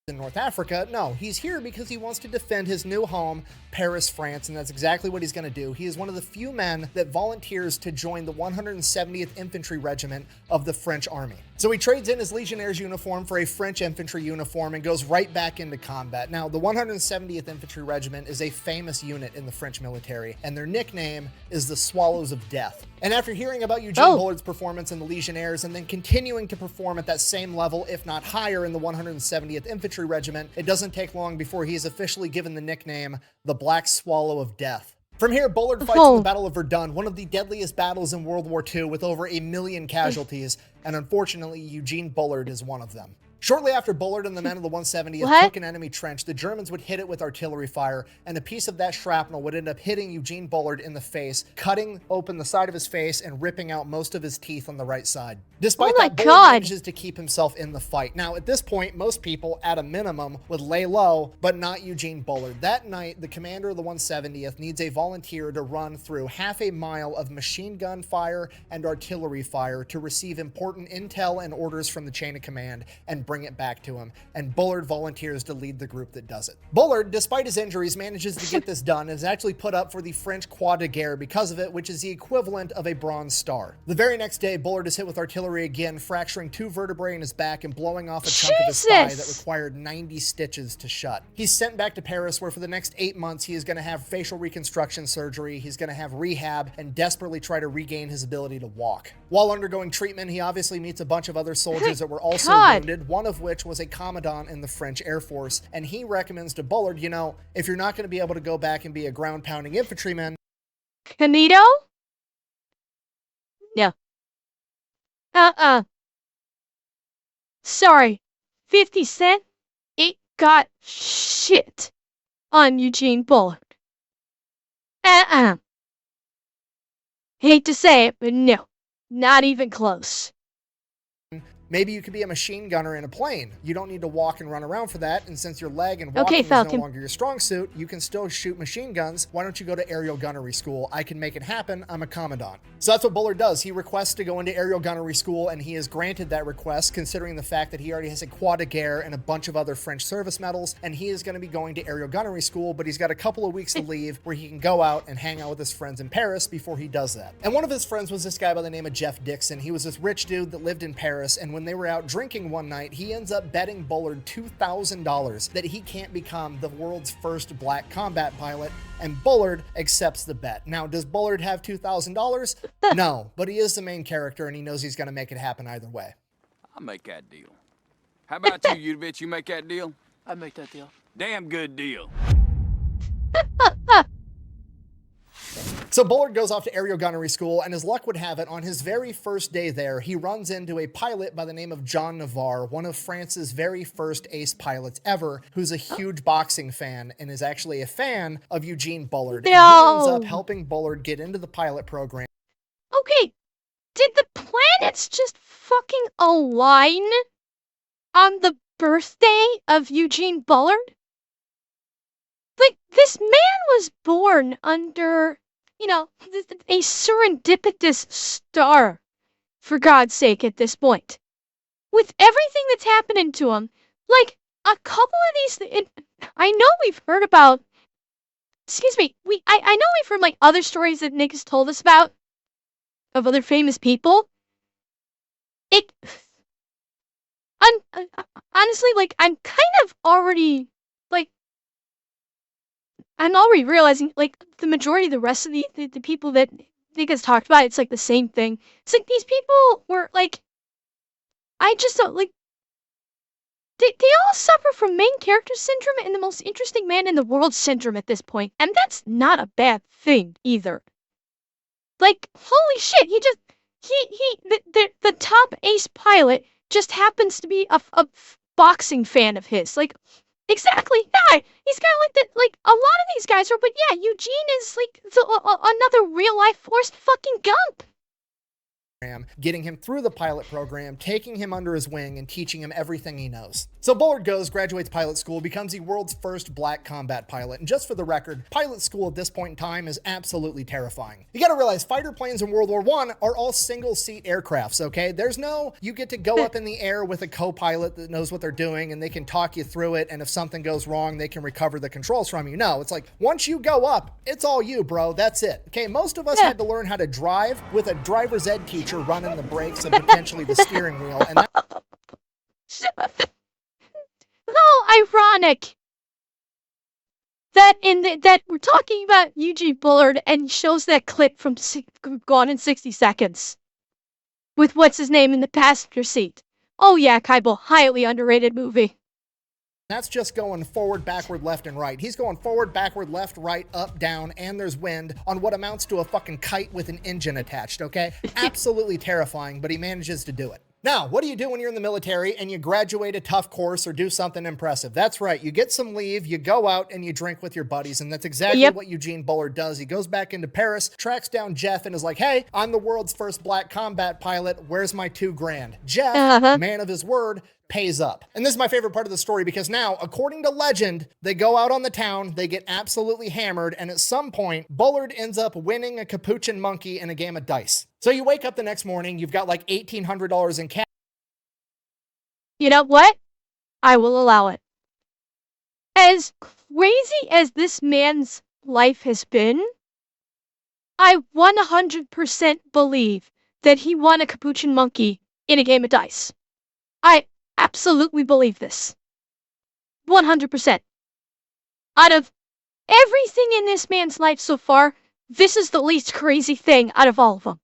In North Africa, no, he's here because he wants to defend his new home, Paris, France, and that's exactly what he's going to do. He is one of the few men that volunteers to join the 170th Infantry Regiment of the French Army. So he trades in his Legionnaire's uniform for a French infantry uniform and goes right back into combat. Now, the 170th Infantry Regiment is a famous unit in the French military, and their nickname is the Swallows of Death. And after hearing about Eugene Bullard's performance in the Legionnaires and then continuing to perform at that same level, if not higher, in the 170th Infantry Regiment, it doesn't take long before he is officially given the nickname the Black Swallow of Death. From here, Bullard fights in the Battle of Verdun, one of the deadliest battles in World War II with over 1 million casualties, and unfortunately, Eugene Bullard is one of them. Shortly after Bullard and the men of the 170th took an enemy trench, the Germans would hit it with artillery fire, and a piece of that shrapnel would end up hitting Eugene Bullard in the face, cutting open the side of his face and ripping out most of his teeth on the right side. Despite that, Bullard manages to keep himself in the fight. Now, at this point, most people, at a minimum, would lay low, but not Eugene Bullard. That night, the commander of the 170th needs a volunteer to run through half a mile of machine gun fire and artillery fire to receive important intel and orders from the chain of command and bring it back to him, and Bullard volunteers to lead the group that does it. Bullard, despite his injuries, manages to get this done and is actually put up for the French Croix de Guerre because of it, which is the equivalent of a Bronze Star. The very next day, Bullard is hit with artillery again, fracturing 2 vertebrae in his back and blowing off a chunk of his thigh that required 90 stitches to shut. He's sent back to Paris, where for the next 8 months he is going to have facial reconstruction surgery, he's going to have rehab, and desperately try to regain his ability to walk. While undergoing treatment, he obviously meets a bunch of other soldiers that were also wounded, one of which was a commandant in the French Air Force, and he recommends to Bullard, if you're not going to be able to go back and be a ground-pounding infantryman... Canito? No. Sorry. 50 Cent? It got shit on Eugene Bullard. Hate to say it, but no. Not even close. Maybe you could be a machine gunner in a plane. You don't need to walk and run around for that, and since your leg and walking is no longer your strong suit, you can still shoot machine guns. Why don't you go to aerial gunnery school? I can make it happen. I'm a commandant. So that's what Bullard does. He requests to go into aerial gunnery school, and he is granted that request, considering the fact that he already has a Croix de Guerre and a bunch of other French service medals, and he is going to be going to aerial gunnery school, but he's got a couple of weeks to leave where he can go out and hang out with his friends in Paris before he does that. And one of his friends was this guy by the name of Jeff Dixon. He was this rich dude that lived in Paris, and when they were out drinking one night, he ends up betting Bullard $2,000 that he can't become the world's first black combat pilot, and Bullard accepts the bet. Now, does Bullard have $2,000? No, but he is the main character, and he knows he's going to make it happen either way. I'll make that deal. How about you, Yudovich? You make that deal? I'd make that deal. Damn good deal. So Bullard goes off to aerial gunnery school, and as luck would have it, on his very first day there, he runs into a pilot by the name of John Navarre, one of France's very first ace pilots ever, who's a huge boxing fan and is actually a fan of Eugene Bullard. No. And he ends up helping Bullard get into the pilot program. Okay, did the planets just fucking align on the birthday of Eugene Bullard? Like, this man was born under, you know, a serendipitous star, for God's sake, at this point. With everything that's happening to him, like, a couple of these, I know we've heard about, excuse me, I know we've heard, like, other stories that Nick has told us about, of other famous people. Honestly, like, I'm already realizing, like, the majority of the rest of the people that Nick has talked about, it's, like, the same thing. It's, like, these people were, like, I just don't, like, they all suffer from main character syndrome and the most interesting man in the world syndrome at this point, and that's not a bad thing, either. Like, holy shit, the top ace pilot just happens to be a boxing fan of his. Like, exactly, yeah, he's kind of like a lot of these guys are, but yeah, Eugene is like another real-life Forrest fucking Gump. Getting him through the pilot program, taking him under his wing, and teaching him everything he knows. So Bullard graduates pilot school, becomes the world's first black combat pilot, and just for the record, pilot school at this point in time is absolutely terrifying. You gotta realize, fighter planes in World War I are all single-seat aircrafts, okay? There's no, you get to go up in the air with a co-pilot that knows what they're doing, and they can talk you through it, and if something goes wrong, they can recover the controls from you. No, it's like, once you go up, it's all you, bro, that's it. Okay, most of us had to learn how to drive with a driver's ed teacher running the brakes and potentially the steering wheel, and How ironic that that we're talking about Eugene Bullard and shows that clip from Gone in 60 Seconds with what's his name in the passenger seat. Oh yeah, Kaibo, highly underrated movie. that's just going forward, backward, left, and right. He's going forward, backward, left, right, up, down, and there's wind on what amounts to a fucking kite with an engine attached, okay? Absolutely terrifying, but he manages to do it. Now, what do you do when you're in the military and you graduate a tough course or do something impressive? That's right, you get some leave, you go out and you drink with your buddies, and that's exactly what Eugene Bullard does. He goes back into Paris, tracks down Jeff, and is like, hey, I'm the world's first black combat pilot, where's my $2,000? Jeff, man of his word, pays up. And this is my favorite part of the story, because now, according to legend, they go out on the town, they get absolutely hammered, and at some point, Bullard ends up winning a capuchin monkey in a game of dice. So you wake up the next morning, you've got like $1,800 in cash. You know what? I will allow it. As crazy as this man's life has been, I 100% believe that he won a capuchin monkey in a game of dice. I absolutely believe this. 100%. Out of everything in this man's life so far, this is the least crazy thing out of all of them.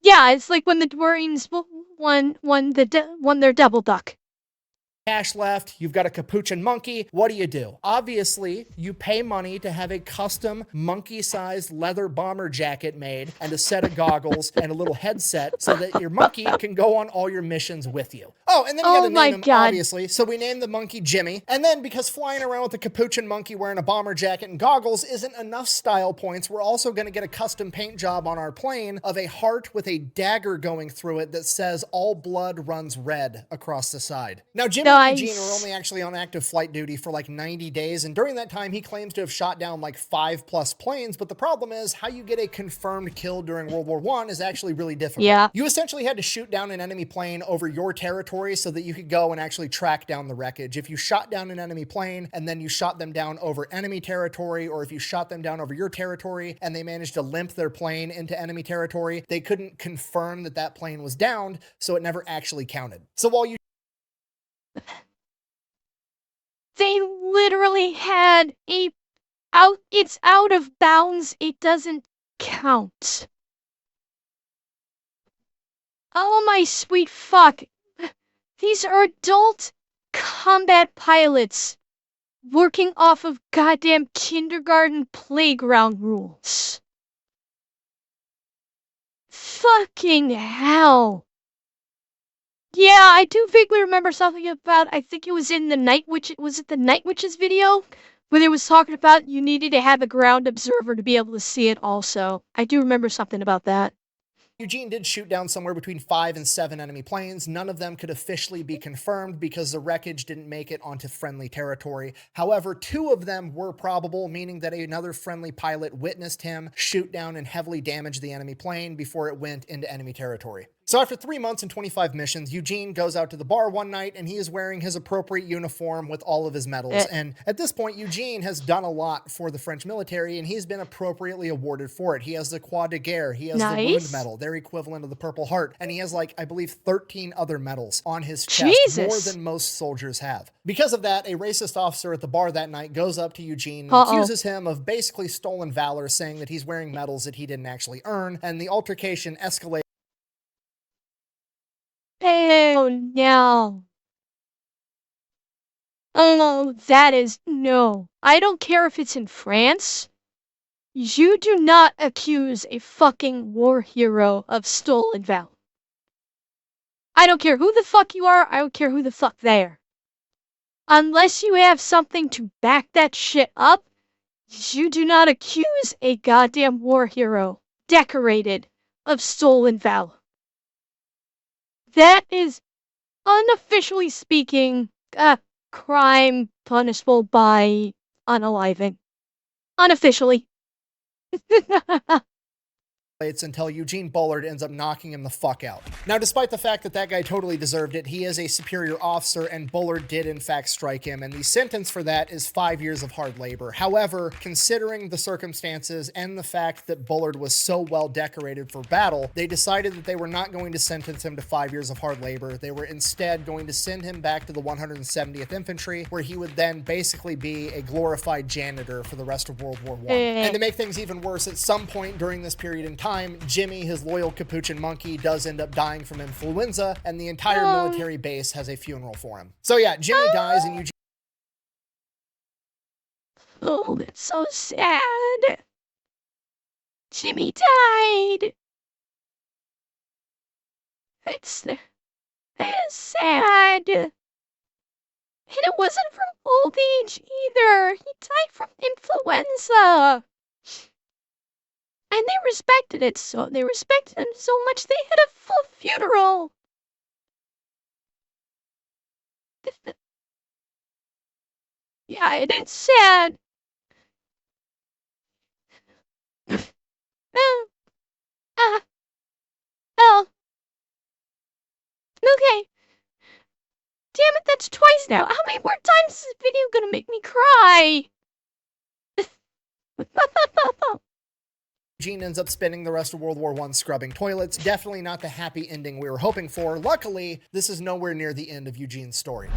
Yeah, it's like when the Marines won their double duck. cash left, you've got a capuchin monkey. What do? Obviously, you pay money to have a custom monkey-sized leather bomber jacket made and a set of goggles and a little headset so that your monkey can go on all your missions with you. Oh, and then you gotta name him, obviously. So we named the monkey Jimmy. And then because flying around with a capuchin monkey wearing a bomber jacket and goggles isn't enough style points, we're also gonna get a custom paint job on our plane of a heart with a dagger going through it that says all blood runs red across the side. Now, Jimmy and Eugene are only actually on active flight duty for like 90 days, and during that time, he claims to have shot down like 5+ planes, but the problem is how you get a confirmed kill during World War I is actually really difficult. Yeah. You essentially had to shoot down an enemy plane over your territory so that you could go and actually track down the wreckage. If you shot down an enemy plane and then you shot them down over enemy territory, or if you shot them down over your territory and they managed to limp their plane into enemy territory, they couldn't confirm that that plane was downed, so it never actually counted. So while you They literally had it's out of bounds, it doesn't count. Oh my sweet fuck. These are adult combat pilots working off of goddamn kindergarten playground rules. Fucking hell. Yeah, I do vaguely remember something about, I think it was in the Night Witch, was it the Night Witches video? Where they was talking about you needed to have a ground observer to be able to see it also. I do remember something about that. Eugene did shoot down somewhere between 5 and 7 enemy planes. None of them could officially be confirmed because the wreckage didn't make it onto friendly territory. However, 2 of them were probable, meaning that another friendly pilot witnessed him shoot down and heavily damage the enemy plane before it went into enemy territory. So after 3 months and 25 missions, Eugene goes out to the bar one night and he is wearing his appropriate uniform with all of his medals. And at this point, Eugene has done a lot for the French military and he's been appropriately awarded for it. He has the Croix de Guerre, he has the Wound Medal, their equivalent of the Purple Heart, and he has like, I believe, 13 other medals on his chest, more than most soldiers have. Because of that, a racist officer at the bar that night goes up to Eugene and accuses him of basically stolen valor, saying that he's wearing medals that he didn't actually earn, and the altercation escalates. Oh no. Oh, that is no. I don't care if it's in France. You do not accuse a fucking war hero of stolen valor. I don't care who the fuck you are, I don't care who the fuck they are. Unless you have something to back that shit up, you do not accuse a goddamn war hero decorated of stolen valor. That is, unofficially speaking, a crime punishable by unaliving. Unofficially. Until Eugene Bullard ends up knocking him the fuck out. Now, despite the fact that that guy totally deserved it, he is a superior officer and Bullard did in fact strike him, and the sentence for that is 5 years of hard labor. However, considering the circumstances and the fact that Bullard was so well decorated for battle, they decided that they were not going to sentence him to 5 years of hard labor. They were instead going to send him back to the 170th Infantry, where he would then basically be a glorified janitor for the rest of World War I. And to make things even worse, at some point during this period in time, Jimmy, his loyal capuchin monkey, does end up dying from influenza, and the entire military base has a funeral for him. So yeah, Jimmy dies and Eugene... Oh, that's so sad. Jimmy died. It's sad. And it wasn't from old age either. He died from influenza. And they respected it so much they had a full funeral. Yeah, it's sad. Oh. Okay. Damn it, that's twice now. How many more times is this video gonna make me cry? Eugene ends up spending the rest of World War I scrubbing toilets. Definitely not the happy ending we were hoping for. Luckily, this is nowhere near the end of Eugene's story.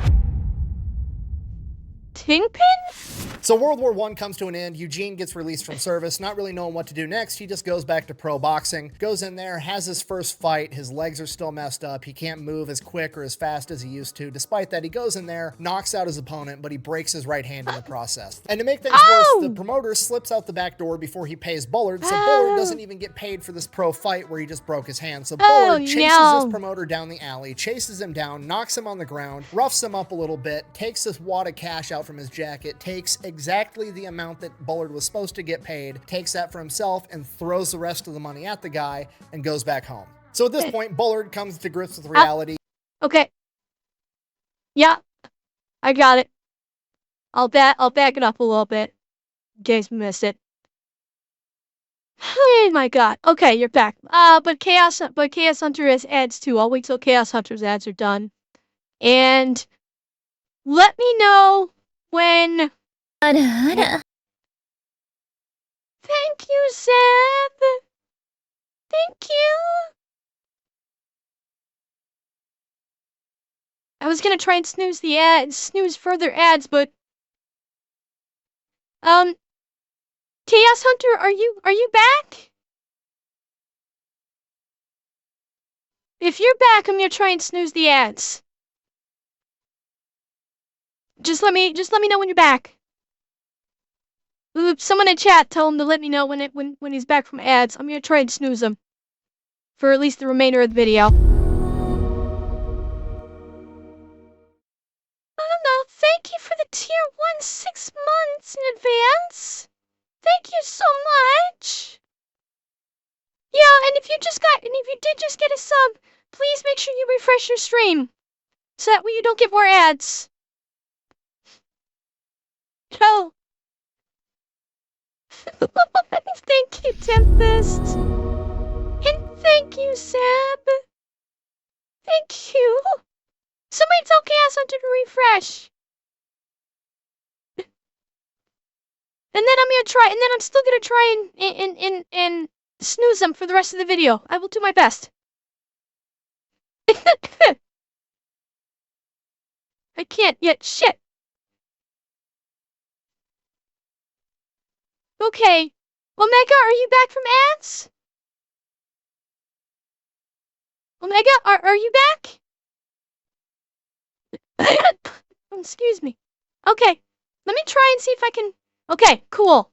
Kingpin? So World War I comes to an end. Eugene gets released from service, not really knowing what to do next. He just goes back to pro boxing, goes in there, has his first fight. His legs are still messed up. He can't move as quick or as fast as he used to. Despite that, he goes in there, knocks out his opponent, but he breaks his right hand in the process. And to make things worse, the promoter slips out the back door before he pays Bullard, so Bullard doesn't even get paid for this pro fight where he just broke his hand. So Bullard chases this promoter down the alley, chases him down, knocks him on the ground, roughs him up a little bit, takes this wad of cash out from his jacket, takes exactly the amount that Bullard was supposed to get paid, takes that for himself, and throws the rest of the money at the guy and goes back home. So at this point, Bullard comes to grips with reality. Okay. Yeah, I got it. I'll back it up a little bit in case we missed it. Oh my god. Okay, you're back. But Chaos Hunter has ads too. I'll wait till Chaos Hunter's ads are done. And let me know when. Thank you, Zeb. Thank you. I was gonna try and snooze further ads, but Chaos Hunter, are you back? If you're back, I'm gonna try and snooze the ads. Just let me know when you're back. Someone in chat tell him to let me know when he's back from ads. I'm gonna try and snooze him for at least the remainder of the video. I don't know. Thank you for the tier 1 6 months in advance. Thank you so much. Yeah, and if you did just get a sub, please make sure you refresh your stream so that way you don't get more ads. Oh. Thank you, Tempest. And thank you, Seb. Thank you. Somebody tell Chaos Hunter to refresh. And then I'm still gonna try and snooze them for the rest of the video. I will do my best. I can't yet. Shit. Okay. Omega, are you back from ads? Omega, are you back? Excuse me. Okay. Let me try and see if I can. Okay, cool.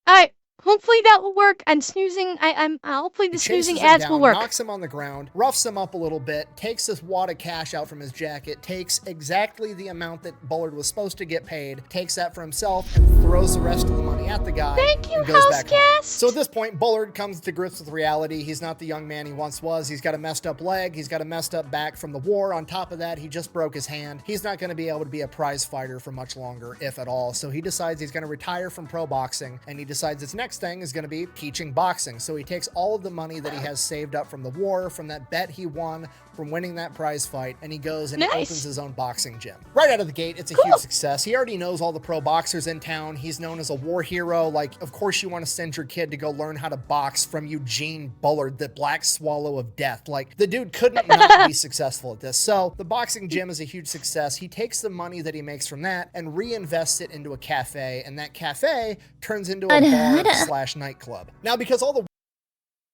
Alright. Hopefully that will work. I'm snoozing. Hopefully the snoozing ads will work. Knocks him on the ground, roughs him up a little bit, takes this wad of cash out from his jacket, takes exactly the amount that Bullard was supposed to get paid, takes that for himself, and throws the rest of the money at the guy. Thank you, and goes back home. Houseguest. So at this point, Bullard comes to grips with reality. He's not the young man he once was. He's got a messed up leg. He's got a messed up back from the war. On top of that, he just broke his hand. He's not going to be able to be a prize fighter for much longer, if at all. So he decides he's going to retire from pro boxing, and he decides his next thing is going to be teaching boxing. So he takes all of the money that he has saved up from the war, from that bet he won, from winning that prize fight, and he goes and he opens his own boxing gym. Right out of the gate, it's a huge success. He already knows all the pro boxers in town. He's known as a war hero. Like, of course you want to send your kid to go learn how to box from Eugene Bullard, the Black Swallow of Death. Like, the dude couldn't not be successful at this. So the boxing gym is a huge success. He takes the money that he makes from that and reinvests it into a cafe, and that cafe turns into a bar/nightclub. Now, because all the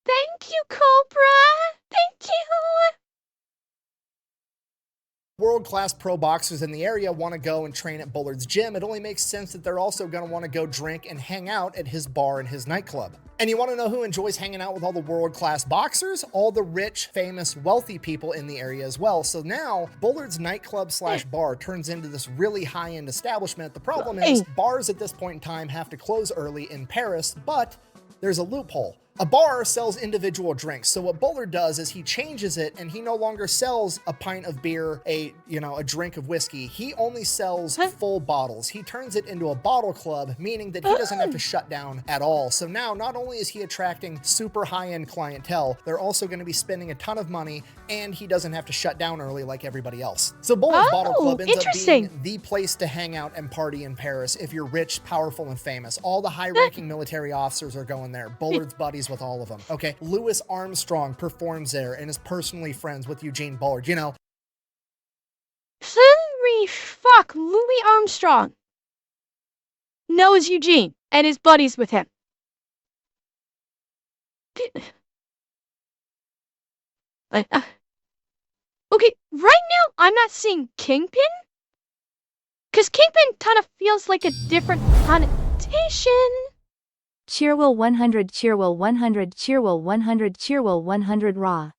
Thank you, Cobra. Thank you. world-class pro boxers in the area want to go and train at Bullard's gym, it only makes sense that they're also going to want to go drink and hang out at his bar and his nightclub. And you want to know who enjoys hanging out with all the world-class boxers? All the rich, famous, wealthy people in the area as well. So now, Bullard's nightclub/bar turns into this really high-end establishment. The problem is, bars at this point in time have to close early in Paris, but there's a loophole. A bar sells individual drinks, so what Bullard does is he changes it, and he no longer sells a pint of beer, a drink of whiskey. He only sells full bottles. He turns it into a bottle club, meaning that he doesn't have to shut down at all. So now, not only is he attracting super high-end clientele, they're also going to be spending a ton of money, and he doesn't have to shut down early like everybody else. So Bullard's Bottle Club ends up being the place to hang out and party in Paris if you're rich, powerful, and famous. All the high-ranking military officers are going there. Bullard's buddies with all of them. Okay, Louis Armstrong performs there and is personally friends with Eugene Bullard, you know. Sorry, Holy fuck, Louis Armstrong knows Eugene and his buddies with him. Okay, right now I'm not seeing Kingpin. Because Kingpin kind of feels like a different connotation. Cheerwell 100, Cheerwell 100, Cheerwell 100, Cheerwell 100 raw.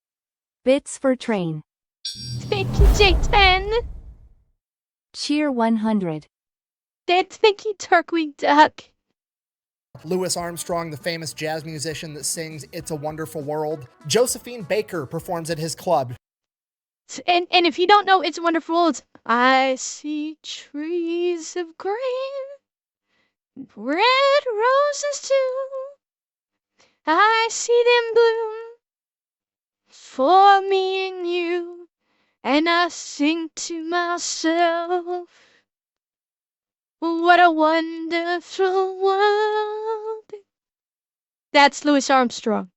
Bits for train. Thank you, J10. Cheer 100. Thank you, Turkey Duck. Louis Armstrong, the famous jazz musician that sings It's a Wonderful World. Josephine Baker performs at his club. And if you don't know It's a Wonderful World, it's I see trees of green, red roses too. I see them bloom for me and you, and I sing to myself, what a wonderful world. That's Louis Armstrong.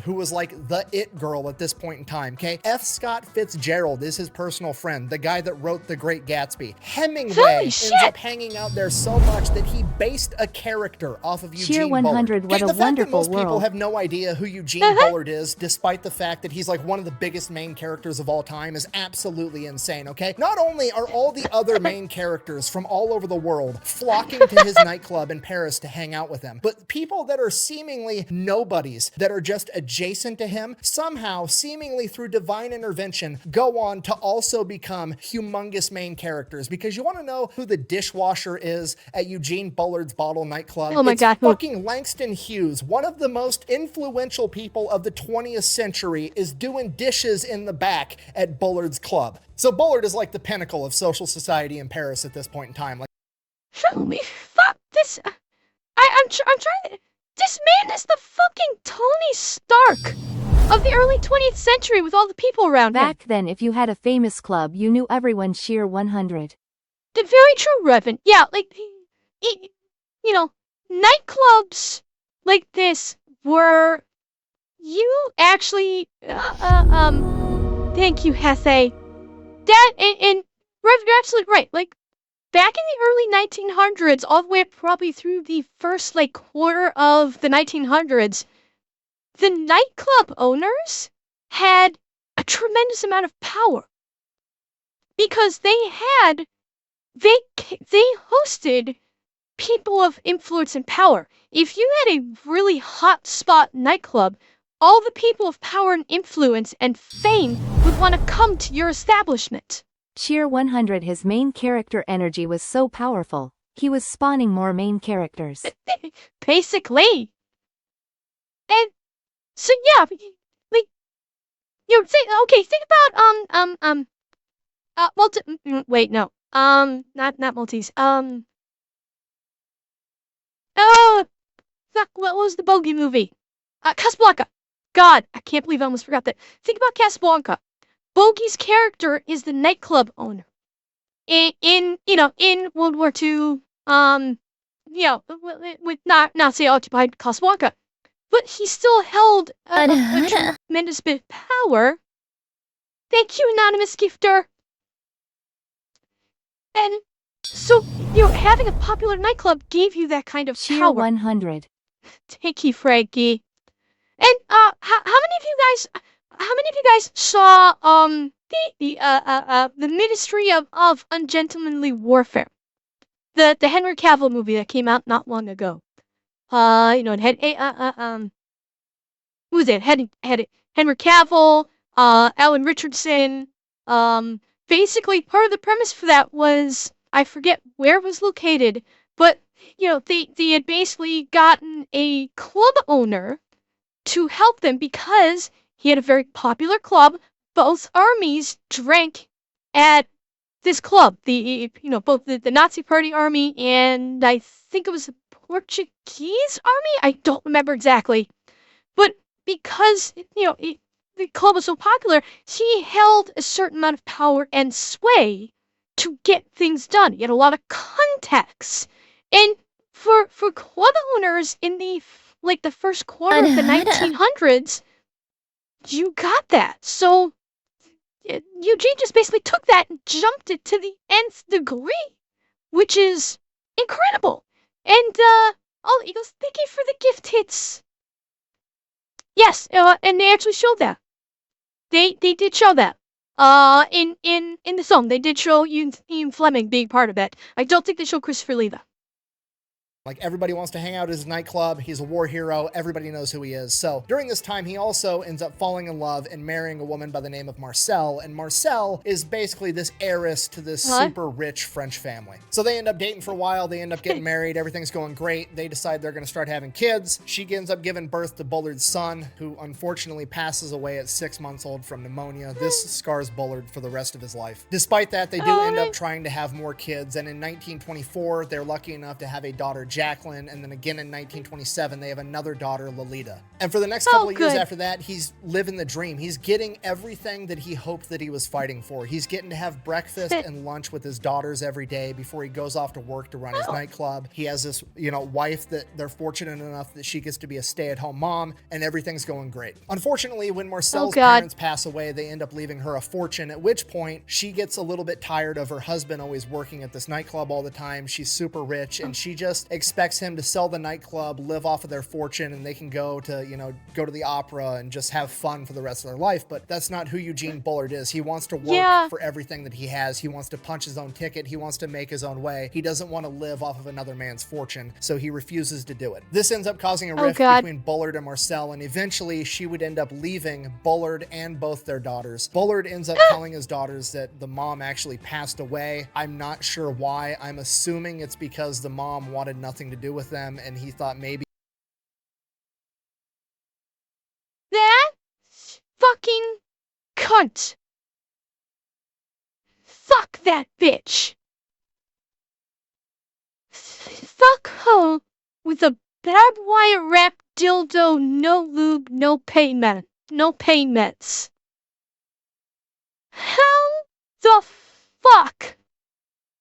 Who was like the it girl at this point in time, okay? F. Scott Fitzgerald is his personal friend, the guy that wrote The Great Gatsby. Hemingway ends up hanging out there so much that he based a character off of Eugene Cheer 100, Bullard. what a The fact wonderful that most people world. have no idea who Eugene Bullard is, despite the fact that he's like one of the biggest main characters of all time, is absolutely insane, okay? Not only are all the other main characters from all over the world flocking to his nightclub in Paris to hang out with him, but people that are seemingly nobodies, that are just adjacent to him, somehow, seemingly through divine intervention, go on to also become humongous main characters. Because you want to know who the dishwasher is at Eugene Bullard's Bottle nightclub? Oh my God, who? Fucking Langston Hughes, one of the most influential people of the 20th century, is doing dishes in the back at Bullard's club. So Bullard is like the pinnacle of social society in Paris at this point in time. Like, Holy fuck, this... I'm trying... This man is the fucking Tony Stark of the early 20th century with all the people around him. Back then, if you had a famous club, you knew everyone. Cheer 100. The very true, Revan. Yeah, like, you know, nightclubs like this were... You actually... Thank you, Hethe. That, and Rev, you're absolutely right. Like, back in the early 1900s, all the way up probably through the first, like, quarter of the 1900s, the nightclub owners had a tremendous amount of power. Because they hosted people of influence and power. If you had a really hot spot nightclub, all the people of power and influence and fame would want to come to your establishment. Cheer 100. His main character energy was so powerful, he was spawning more main characters. Basically. And so yeah, like you say, okay, think about wait, no. Not Maltese. Fuck, what was the bogey movie? Casablanca. God, I can't believe I almost forgot that. Think about Casablanca. Bogey's character is the nightclub owner. In World War II, with Nazi occupied Casablanca, but he still held a tremendous bit of power. Thank you, anonymous gifter. And so, having a popular nightclub gave you that kind of Cheer power. 100. Thank you, Frankie. And how many of you guys saw the Ministry of Ungentlemanly Warfare, the Henry Cavill movie that came out not long ago? It had who was it? Had Henry Cavill, Alan Richardson. Basically, part of the premise for that was, I forget where it was located, but they had basically gotten a club owner to help them because he had a very popular club. Both armies drank at this club. Both the Nazi Party army and I think it was the Portuguese army. I don't remember exactly, but because the club was so popular, he held a certain amount of power and sway to get things done. He had a lot of contacts, and for club owners in the first quarter of the 1900s, you got that. So Eugene just basically took that and jumped it to the nth degree, which is incredible. And oh, he goes, "Thank you for the gift hits." Yes, and they actually showed that. They did show that. In the song, they did show Ian Fleming being part of it. I don't think they showed Christopher Lee though. Like, everybody wants to hang out at his nightclub. He's a war hero. Everybody knows who he is. So during this time, he also ends up falling in love and marrying a woman by the name of Marcel. And Marcel is basically this heiress to this super rich French family. So they end up dating for a while. They end up getting married. Everything's going great. They decide they're going to start having kids. She ends up giving birth to Bullard's son, who unfortunately passes away at 6 months old from pneumonia. This scars Bullard for the rest of his life. Despite that, they do end up trying to have more kids. And in 1924, they're lucky enough to have a daughter, Jacqueline, and then again in 1927 they have another daughter, Lolita. And for the next couple of years after that, he's living the dream. He's getting everything that he hoped that he was fighting for. He's getting to have breakfast and lunch with his daughters every day before he goes off to work to run his nightclub. He has this, wife that they're fortunate enough that she gets to be a stay-at-home mom, and everything's going great. Unfortunately, when Marcel's parents pass away, they end up leaving her a fortune, at which point she gets a little bit tired of her husband always working at this nightclub all the time. She's super rich, and she just expects him to sell the nightclub, live off of their fortune, and they can go to the opera and just have fun for the rest of their life. But that's not who Eugene Bullard is. He wants to work for everything that he has. He wants to punch his own ticket. He wants to make his own way. He doesn't want to live off of another man's fortune, so he refuses to do it. This ends up causing a rift between Bullard and Marcel, and eventually she would end up leaving Bullard and both their daughters. Bullard ends up telling his daughters that the mom actually passed away. I'm not sure why. I'm assuming it's because the mom wanted nothing to do with them, and he thought maybe that fucking cunt. Fuck that bitch. Fuck her with a barbed wire wrapped dildo, no lube, no pain meds. How the fuck?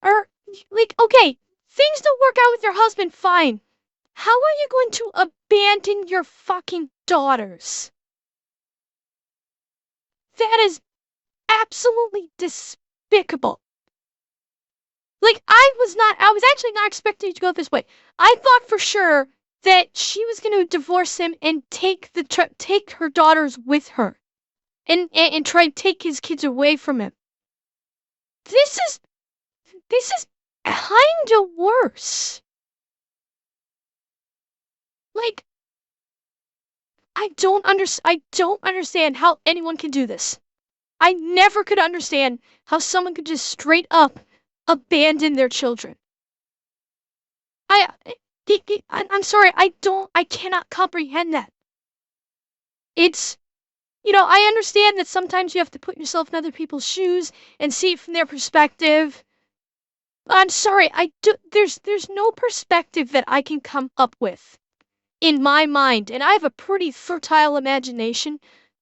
Okay, things don't work out with your husband, fine. How are you going to abandon your fucking daughters? That is absolutely despicable. I was actually not expecting it to go this way. I thought for sure that she was going to divorce him and take her daughters with her. And try to take his kids away from him. This is kinda worse. Like, I don't understand how anyone can do this. I never could understand how someone could just straight up abandon their children. I'm sorry, I cannot comprehend that. It's, I understand that sometimes you have to put yourself in other people's shoes and see it from their perspective. I'm sorry, there's no perspective that I can come up with in my mind, and I have a pretty fertile imagination.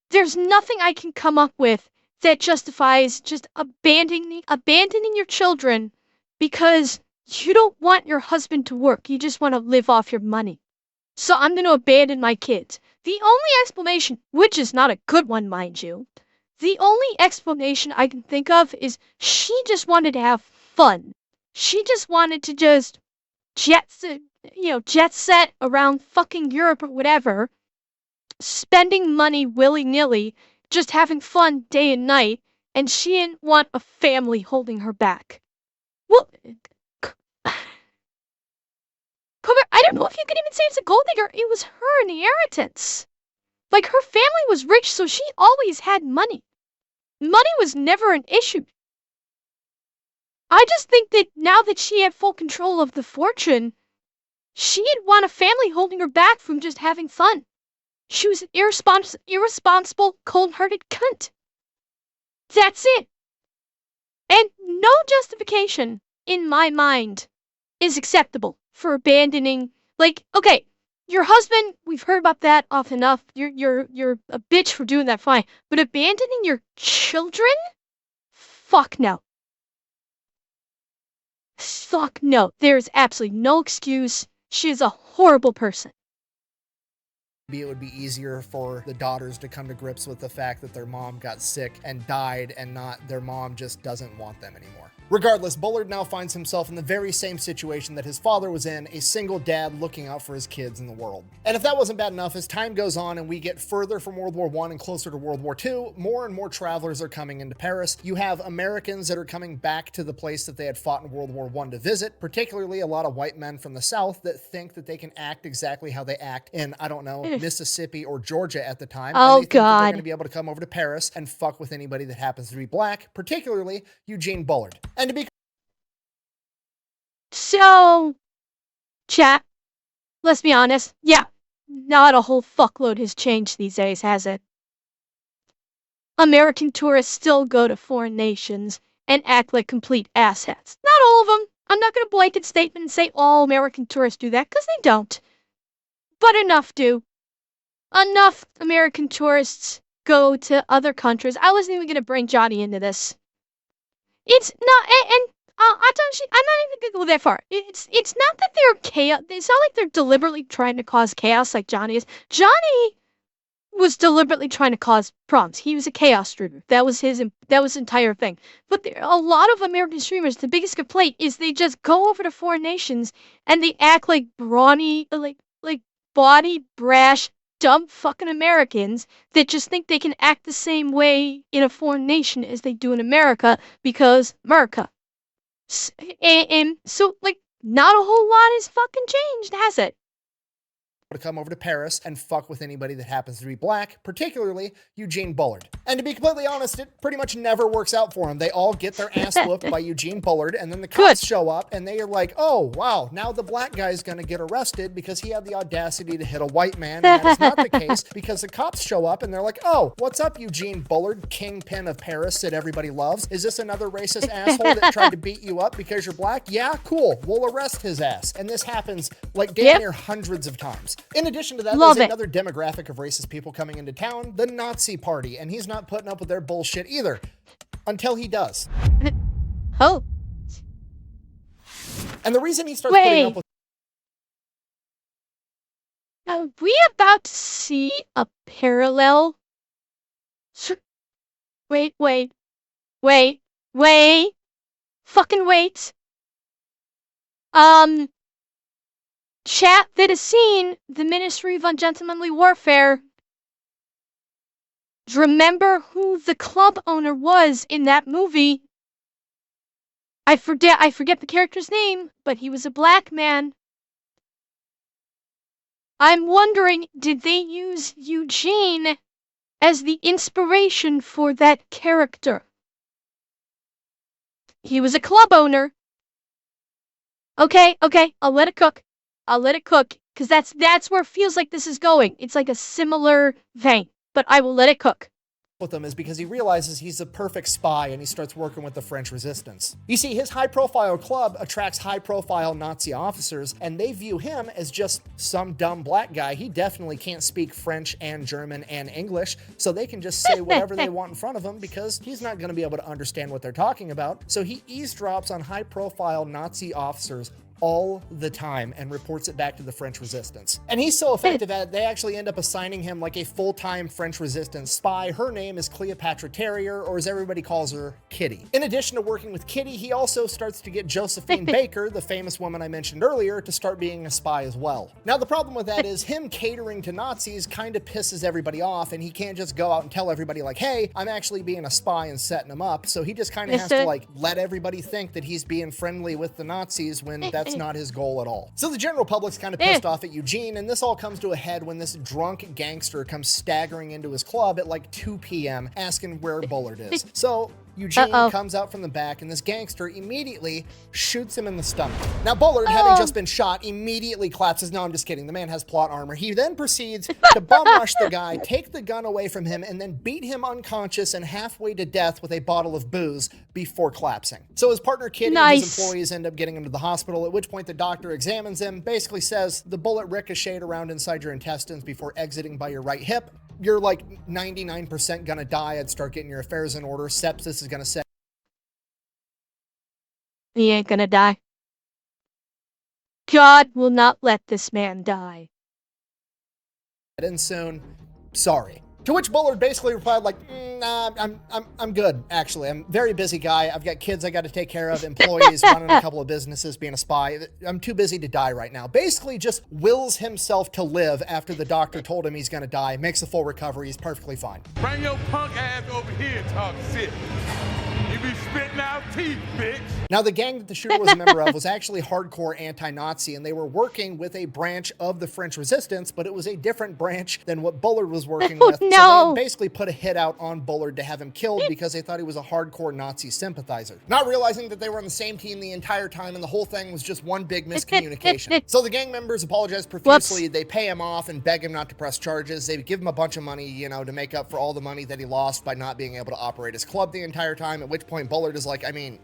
There's nothing I can come up with that justifies just abandoning your children because you don't want your husband to work. You just want to live off your money. So I'm going to abandon my kids. The only explanation, which is not a good one, mind you, the only explanation I can think of is she just wanted to have fun. She just wanted to just jet set around fucking Europe or whatever, spending money willy-nilly, just having fun day and night, and she didn't want a family holding her back. Well, I don't know if you could even say it's a gold digger. It was her inheritance. Like, her family was rich, so she always had money. Money was never an issue. I just think that now that she had full control of the fortune, she'd want a family holding her back from just having fun. She was an irresponsible, cold-hearted cunt. That's it. And no justification, in my mind, is acceptable for abandoning, okay, your husband, we've heard about that often enough. You're a bitch for doing that, fine. But abandoning your children? Fuck no. Fuck no. There's absolutely no excuse. She is a horrible person. Maybe it would be easier for the daughters to come to grips with the fact that their mom got sick and died and not their mom just doesn't want them anymore. Regardless, Bullard now finds himself in the very same situation that his father was in, a single dad looking out for his kids in the world. And if that wasn't bad enough, as time goes on and we get further from World War I and closer to World War II, more and more travelers are coming into Paris. You have Americans that are coming back to the place that they had fought in World War I to visit, particularly a lot of white men from the South that think that they can act exactly how they act in, I don't know, Mississippi or Georgia at the time. Oh, and they think that they're God. going to be able to come over to Paris and fuck with anybody that happens to be black, particularly Eugene Bullard. And to be So, chat, let's be honest. Yeah, not a whole fuckload has changed these days, has it? American tourists still go to foreign nations and act like complete asshats. Not all of them. I'm not going to blanket statement and say all American tourists do that, because they don't. But enough do. Enough American tourists go to other countries. I wasn't even going to bring Johnny into this. It's not, and I'm not even going to go that far. It's not that they're chaos. It's not like they're deliberately trying to cause chaos like Johnny is. Johnny was deliberately trying to cause problems. He was a chaos streamer. That was his entire thing. But a lot of American streamers, the biggest complaint is they just go over to foreign nations and they act like brawny, like body brash, dumb fucking Americans that just think they can act the same way in a foreign nation as they do in America because America. And so, like, not a whole lot has fucking changed, has it? to come over to Paris and fuck with anybody that happens to be black, particularly Eugene Bullard. And to be completely honest, it pretty much never works out for him. They all get their ass whooped by Eugene Bullard, and then the cops show up, and they are like, oh, wow, now the black guy's gonna get arrested because he had the audacity to hit a white man, and that is not the case, because the cops show up, and they're like, oh, what's up, Eugene Bullard, kingpin of Paris that everybody loves? Is this another racist asshole that tried to beat you up because you're black? Yeah, cool, we'll arrest his ass. And this happens like damn near hundreds of times. In addition to that, there's another demographic of racist people coming into town, the Nazi Party, and he's not putting up with their bullshit either. Until he does. Oh. And the reason he starts putting up with... Are we about to see a parallel? Wait. Fucking wait. Chat that has seen the Ministry of Ungentlemanly Warfare. Remember who the club owner was in that movie? I forget the character's name, but he was a black man. I'm wondering, did they use Eugene as the inspiration for that character? He was a club owner. Okay, I'll let it cook. Because that's where it feels like this is going. It's like a similar vein, but I will let it cook. With him is because he realizes he's a perfect spy and he starts working with the French resistance. You see, his high-profile club attracts high-profile Nazi officers, and they view him as just some dumb black guy. He definitely can't speak French and German and English, so they can just say whatever they want in front of him because he's not going to be able to understand what they're talking about. So he eavesdrops on high-profile Nazi officers all the time and reports it back to the French resistance. And he's so effective at it, they actually end up assigning him like a full-time French resistance spy. Her name is Cleopatra Terrier, or as everybody calls her, Kitty. In addition to working with Kitty, he also starts to get Josephine Baker, the famous woman I mentioned earlier, to start being a spy as well. Now, the problem with that is him catering to Nazis kind of pisses everybody off, and he can't just go out and tell everybody like, hey, I'm actually being a spy and setting them up. So he just kind of has to like let everybody think that he's being friendly with the Nazis when that's not his goal at all. So the general public's kind of pissed off at Eugene, and this all comes to a head when this drunk gangster comes staggering into his club at like 2 p.m. asking where Bullard is. So Eugene comes out from the back, and this gangster immediately shoots him in the stomach. Now, Bullard, having just been shot, immediately collapses. No, I'm just kidding. The man has plot armor. He then proceeds to bum rush the guy, take the gun away from him, and then beat him unconscious and halfway to death with a bottle of booze before collapsing. So his partner Kitty and his employees end up getting him to the hospital, at which point the doctor examines him, basically says the bullet ricocheted around inside your intestines before exiting by your right hip. You're like 99% gonna die. I'd start getting your affairs in order. Sepsis is gonna set. He ain't gonna die. God will not let this man die. in soon. Sorry. To which Bullard basically replied like, nah, I'm good, actually. I'm a very busy guy. I've got kids I got to take care of, employees, running a couple of businesses, being a spy. I'm too busy to die right now. Basically just wills himself to live after the doctor told him he's going to die, makes a full recovery. He's perfectly fine. Bring your punk ass over here and talk shit. You be spitting out teeth, bitch. Now, the gang that the shooter was a member of was actually hardcore anti-Nazi, and they were working with a branch of the French resistance, but it was a different branch than what Bullard was working with. No. So they basically put a hit out on Bullard to have him killed because they thought he was a hardcore Nazi sympathizer. Not realizing that they were on the same team the entire time, and the whole thing was just one big miscommunication. So the gang members apologize profusely. Whoops. They pay him off and beg him not to press charges. They give him a bunch of money, you know, to make up for all the money that he lost by not being able to operate his club the entire time, at which point Bullard is like, I mean,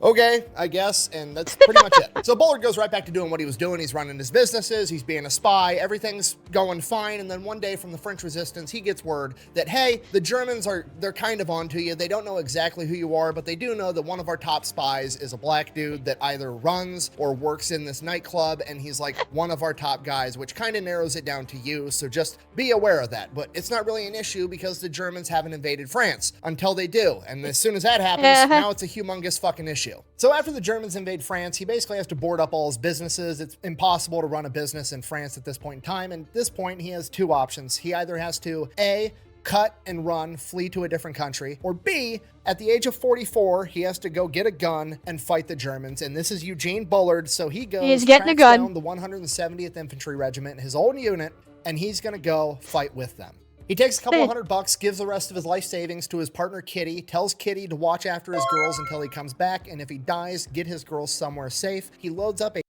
okay, I guess, and that's pretty much it. So Bullard goes right back to doing what he was doing. He's running his businesses, he's being a spy, everything's going fine, and then one day from the French resistance, he gets word that, hey, the Germans they're kind of onto you. They don't know exactly who you are, but they do know that one of our top spies is a black dude that either runs or works in this nightclub, and he's like one of our top guys, which kind of narrows it down to you, so just be aware of that. But it's not really an issue because the Germans haven't invaded France until they do, and as soon as that happens, now it's a humongous fucking issue. So after the Germans invade France, he basically has to board up all his businesses. It's impossible to run a business in France at this point in time. And at this point, he has two options. He either has to A, cut and run, flee to a different country, or B, at the age of 44, he has to go get a gun and fight the Germans. And this is Eugene Bullard. So he goes, tracks down the 170th Infantry Regiment, his own unit, and he's going to go fight with them. He takes a couple of $100, gives the rest of his life savings to his partner Kitty, tells Kitty to watch after his girls until he comes back, and if he dies, get his girls somewhere safe. He loads up a...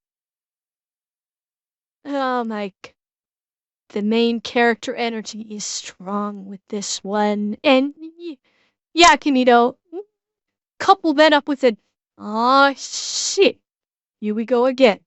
Oh my... The main character energy is strong with this one. And yeah, Kimito, couple that up with it. Aw, shit. Here we go again.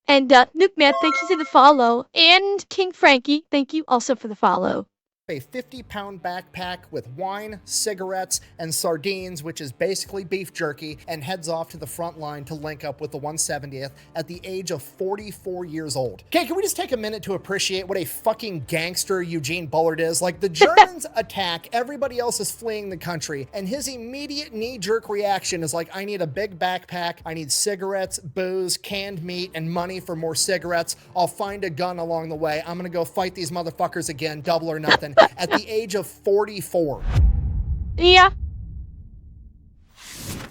And Nuke Man, thank you for the follow. And King Frankie, thank you also for the follow. A 50-pound backpack with wine, cigarettes, and sardines, which is basically beef jerky, and heads off to the front line to link up with the 170th at the age of 44 years old. Okay, can we just take a minute to appreciate what a fucking gangster Eugene Bullard is? Like, the Germans attack, everybody else is fleeing the country, and his immediate knee-jerk reaction is like, I need a big backpack, I need cigarettes, booze, canned meat, and money for more cigarettes. I'll find a gun along the way. I'm gonna go fight these motherfuckers again, double or nothing. At the age of 44. Yeah.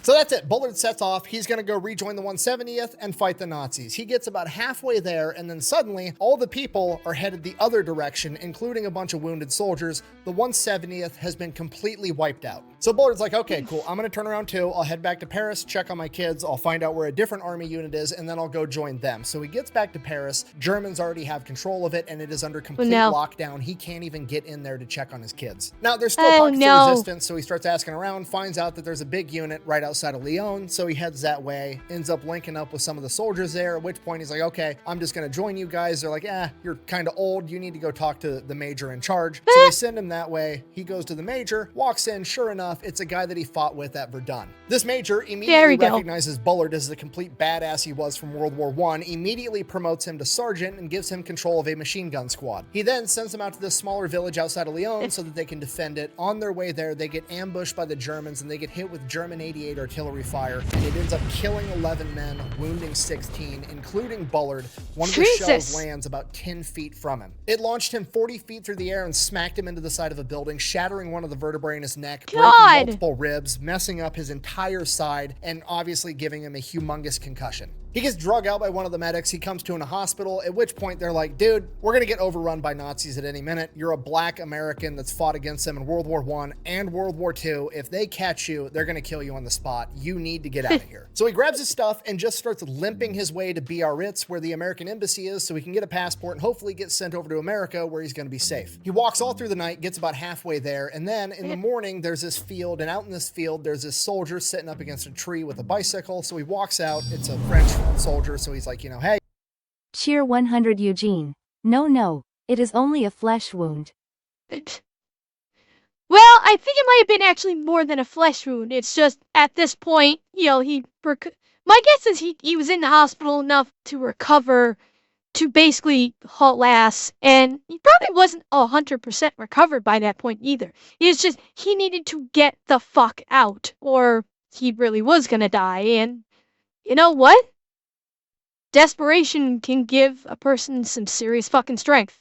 So that's it. Bullard sets off. He's going to go rejoin the 170th and fight the Nazis. He gets about halfway there, and then suddenly all the people are headed the other direction, including a bunch of wounded soldiers. The 170th has been completely wiped out. So Bullard's like, okay, cool. I'm going to turn around too. I'll head back to Paris, check on my kids. I'll find out where a different army unit is, and then I'll go join them. So he gets back to Paris. Germans already have control of it, and it is under complete lockdown. He can't even get in there to check on his kids. Now, there's still pockets of resistance, so he starts asking around, finds out that there's a big unit right outside of Lyon, so he heads that way, ends up linking up with some of the soldiers there, at which point he's like, okay, I'm just going to join you guys. They're like, you're kind of old. You need to go talk to the major in charge. So they send him that way. He goes to the major, walks in. Sure enough, it's a guy that he fought with at Verdun. This major immediately recognizes Bullard as the complete badass he was from World War I, immediately promotes him to sergeant and gives him control of a machine gun squad. He then sends him out to this smaller village outside of Lyon so that they can defend it. On their way there, they get ambushed by the Germans and they get hit with German 88 artillery fire, and it ends up killing 11 men, wounding 16, including Bullard. One of the shells lands about 10 feet from him. It launched him 40 feet through the air and smacked him into the side of a building, shattering one of the vertebrae in his neck, breaking multiple ribs, messing up his entire side, and obviously giving him a humongous concussion. He gets drug out by one of the medics. He comes to in a hospital, at which point they're like, dude, we're going to get overrun by Nazis at any minute. You're a black American that's fought against them in World War I and World War II. If they catch you, they're going to kill you on the spot. You need to get out of here. So he grabs his stuff and just starts limping his way to Biarritz, where the American embassy is, so he can get a passport and hopefully get sent over to America, where he's going to be safe. He walks all through the night, gets about halfway there, and then in the morning, there's this field, and out in this field, there's this soldier sitting up against a tree with a bicycle. So he walks out. It's a French soldier, so he's like, you know, hey. Cheer 100 Eugene. No, it is only a flesh wound. Well, I think it might have been actually more than a flesh wound. It's just, at this point, you know, my guess is he was in the hospital enough to recover to basically haul ass, and he probably wasn't 100% recovered by that point either. It's just he needed to get the fuck out, or he really was gonna die, and you know what? Desperation can give a person some serious fucking strength.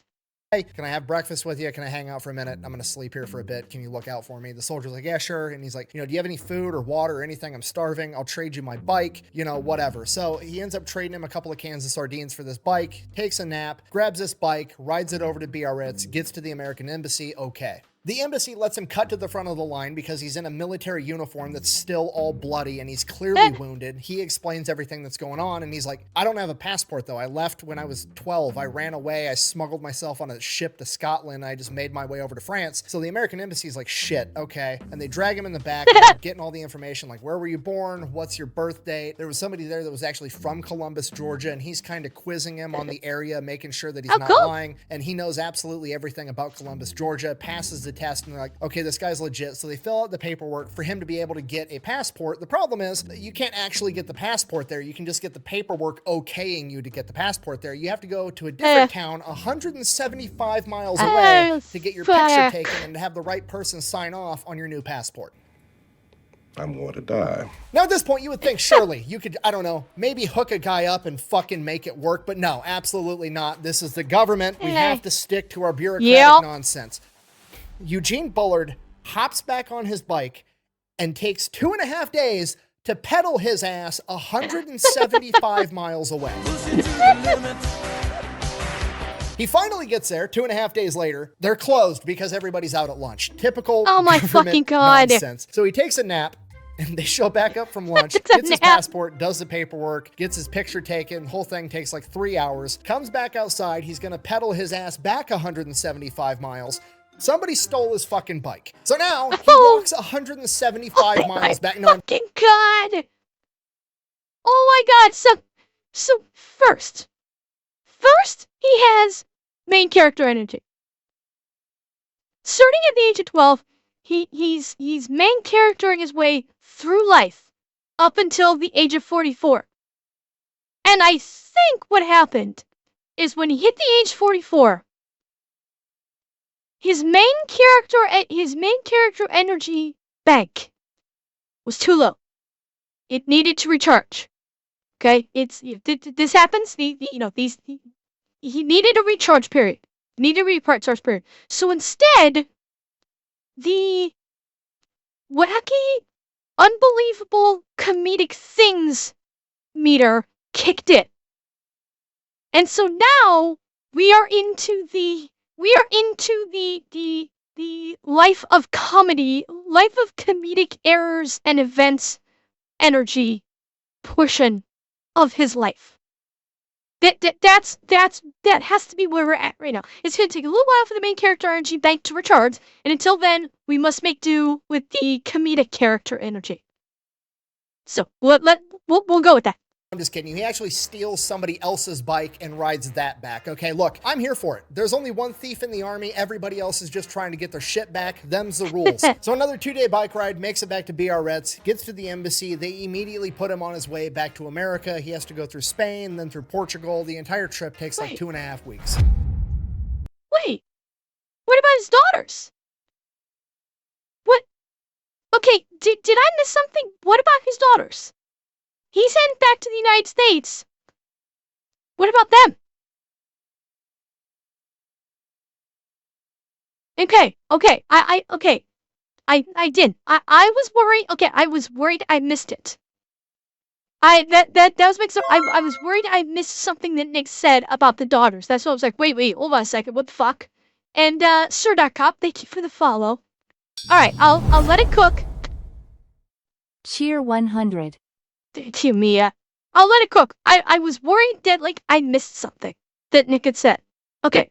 Hey, can I have breakfast with you? Can I hang out for a minute? I'm going to sleep here for a bit. Can you look out for me? The soldier's like, yeah, sure. And he's like, do you have any food or water or anything? I'm starving. I'll trade you my bike, whatever. So he ends up trading him a couple of cans of sardines for this bike, takes a nap, grabs this bike, rides it over to Biarritz, gets to the American embassy. Okay. The embassy lets him cut to the front of the line because he's in a military uniform that's still all bloody and he's clearly wounded. He explains everything that's going on and he's like, I don't have a passport though. I left when I was 12. I ran away. I smuggled myself on a ship to Scotland. I just made my way over to France. So the American embassy is like, shit, okay. And they drag him in the back and they're getting all the information like, where were you born? What's your birth date? There was somebody there that was actually from Columbus, Georgia, and he's kind of quizzing him on the area, making sure that he's not lying. And he knows absolutely everything about Columbus, Georgia, passes the test, and they're like, okay, this guy's legit. So they fill out the paperwork for him to be able to get a passport. The problem is that you can't actually get the passport there. You can just get the paperwork okaying you to get the passport there. You have to go to a different town 175 miles away to get your picture taken and to have the right person sign off on your new passport. I'm going to die. Now, at this point, you would think, surely, you could, I don't know, maybe hook a guy up and fucking make it work. But no, absolutely not. This is the government. We have to stick to our bureaucratic nonsense. Eugene Bullard hops back on his bike and takes 2.5 days to pedal his ass 175 miles away. He finally gets there 2.5 days later. They're closed because everybody's out at lunch. Typical oh my fucking god nonsense. So he takes a nap and they show back up from lunch, gets his passport, does the paperwork, gets his picture taken. The whole thing takes like 3 hours. Comes back outside. He's going to pedal his ass back 175 miles. Somebody stole his fucking bike. So now he walks 175 miles back. No, fucking god. Oh my god. So first he has main character energy. Starting at the age of 12, he's main charactering his way through life up until the age of 44. And I think what happened is when he hit the age 44, his main character energy bank was too low. It needed to recharge. Okay, this happens. He needed a recharge period. So instead, the wacky, unbelievable comedic things meter kicked in, and so now we are into the life of comedy, life of comedic errors and events, energy portion of his life. That has to be where we're at right now. It's going to take a little while for the main character energy bank to recharge, and until then, we must make do with the comedic character energy. So we'll go with that. I'm just kidding. He actually steals somebody else's bike and rides that back. Okay, look, I'm here for it. There's only one thief in the army. Everybody else is just trying to get their shit back. Them's the rules. So another 2-day bike ride, makes it back to Biarritz, gets to the embassy. They immediately put him on his way back to America. He has to go through Spain, then through Portugal. The entire trip takes like 2.5 weeks. Wait, what about his daughters? What? Okay, did I miss something? What about his daughters? He's heading back to the United States. What about them? Okay. I didn't. I was worried. Okay, I was worried I missed it. That was mixed up. I was worried I missed something that Nick said about the daughters. That's why I was like, wait, hold on a second. What the fuck? And Sir.Cop, thank you for the follow. Alright, I'll let it cook. Cheer 100. Thank you, Mia. I'll let it cook. I was worried that, like, I missed something that Nick had said. Okay.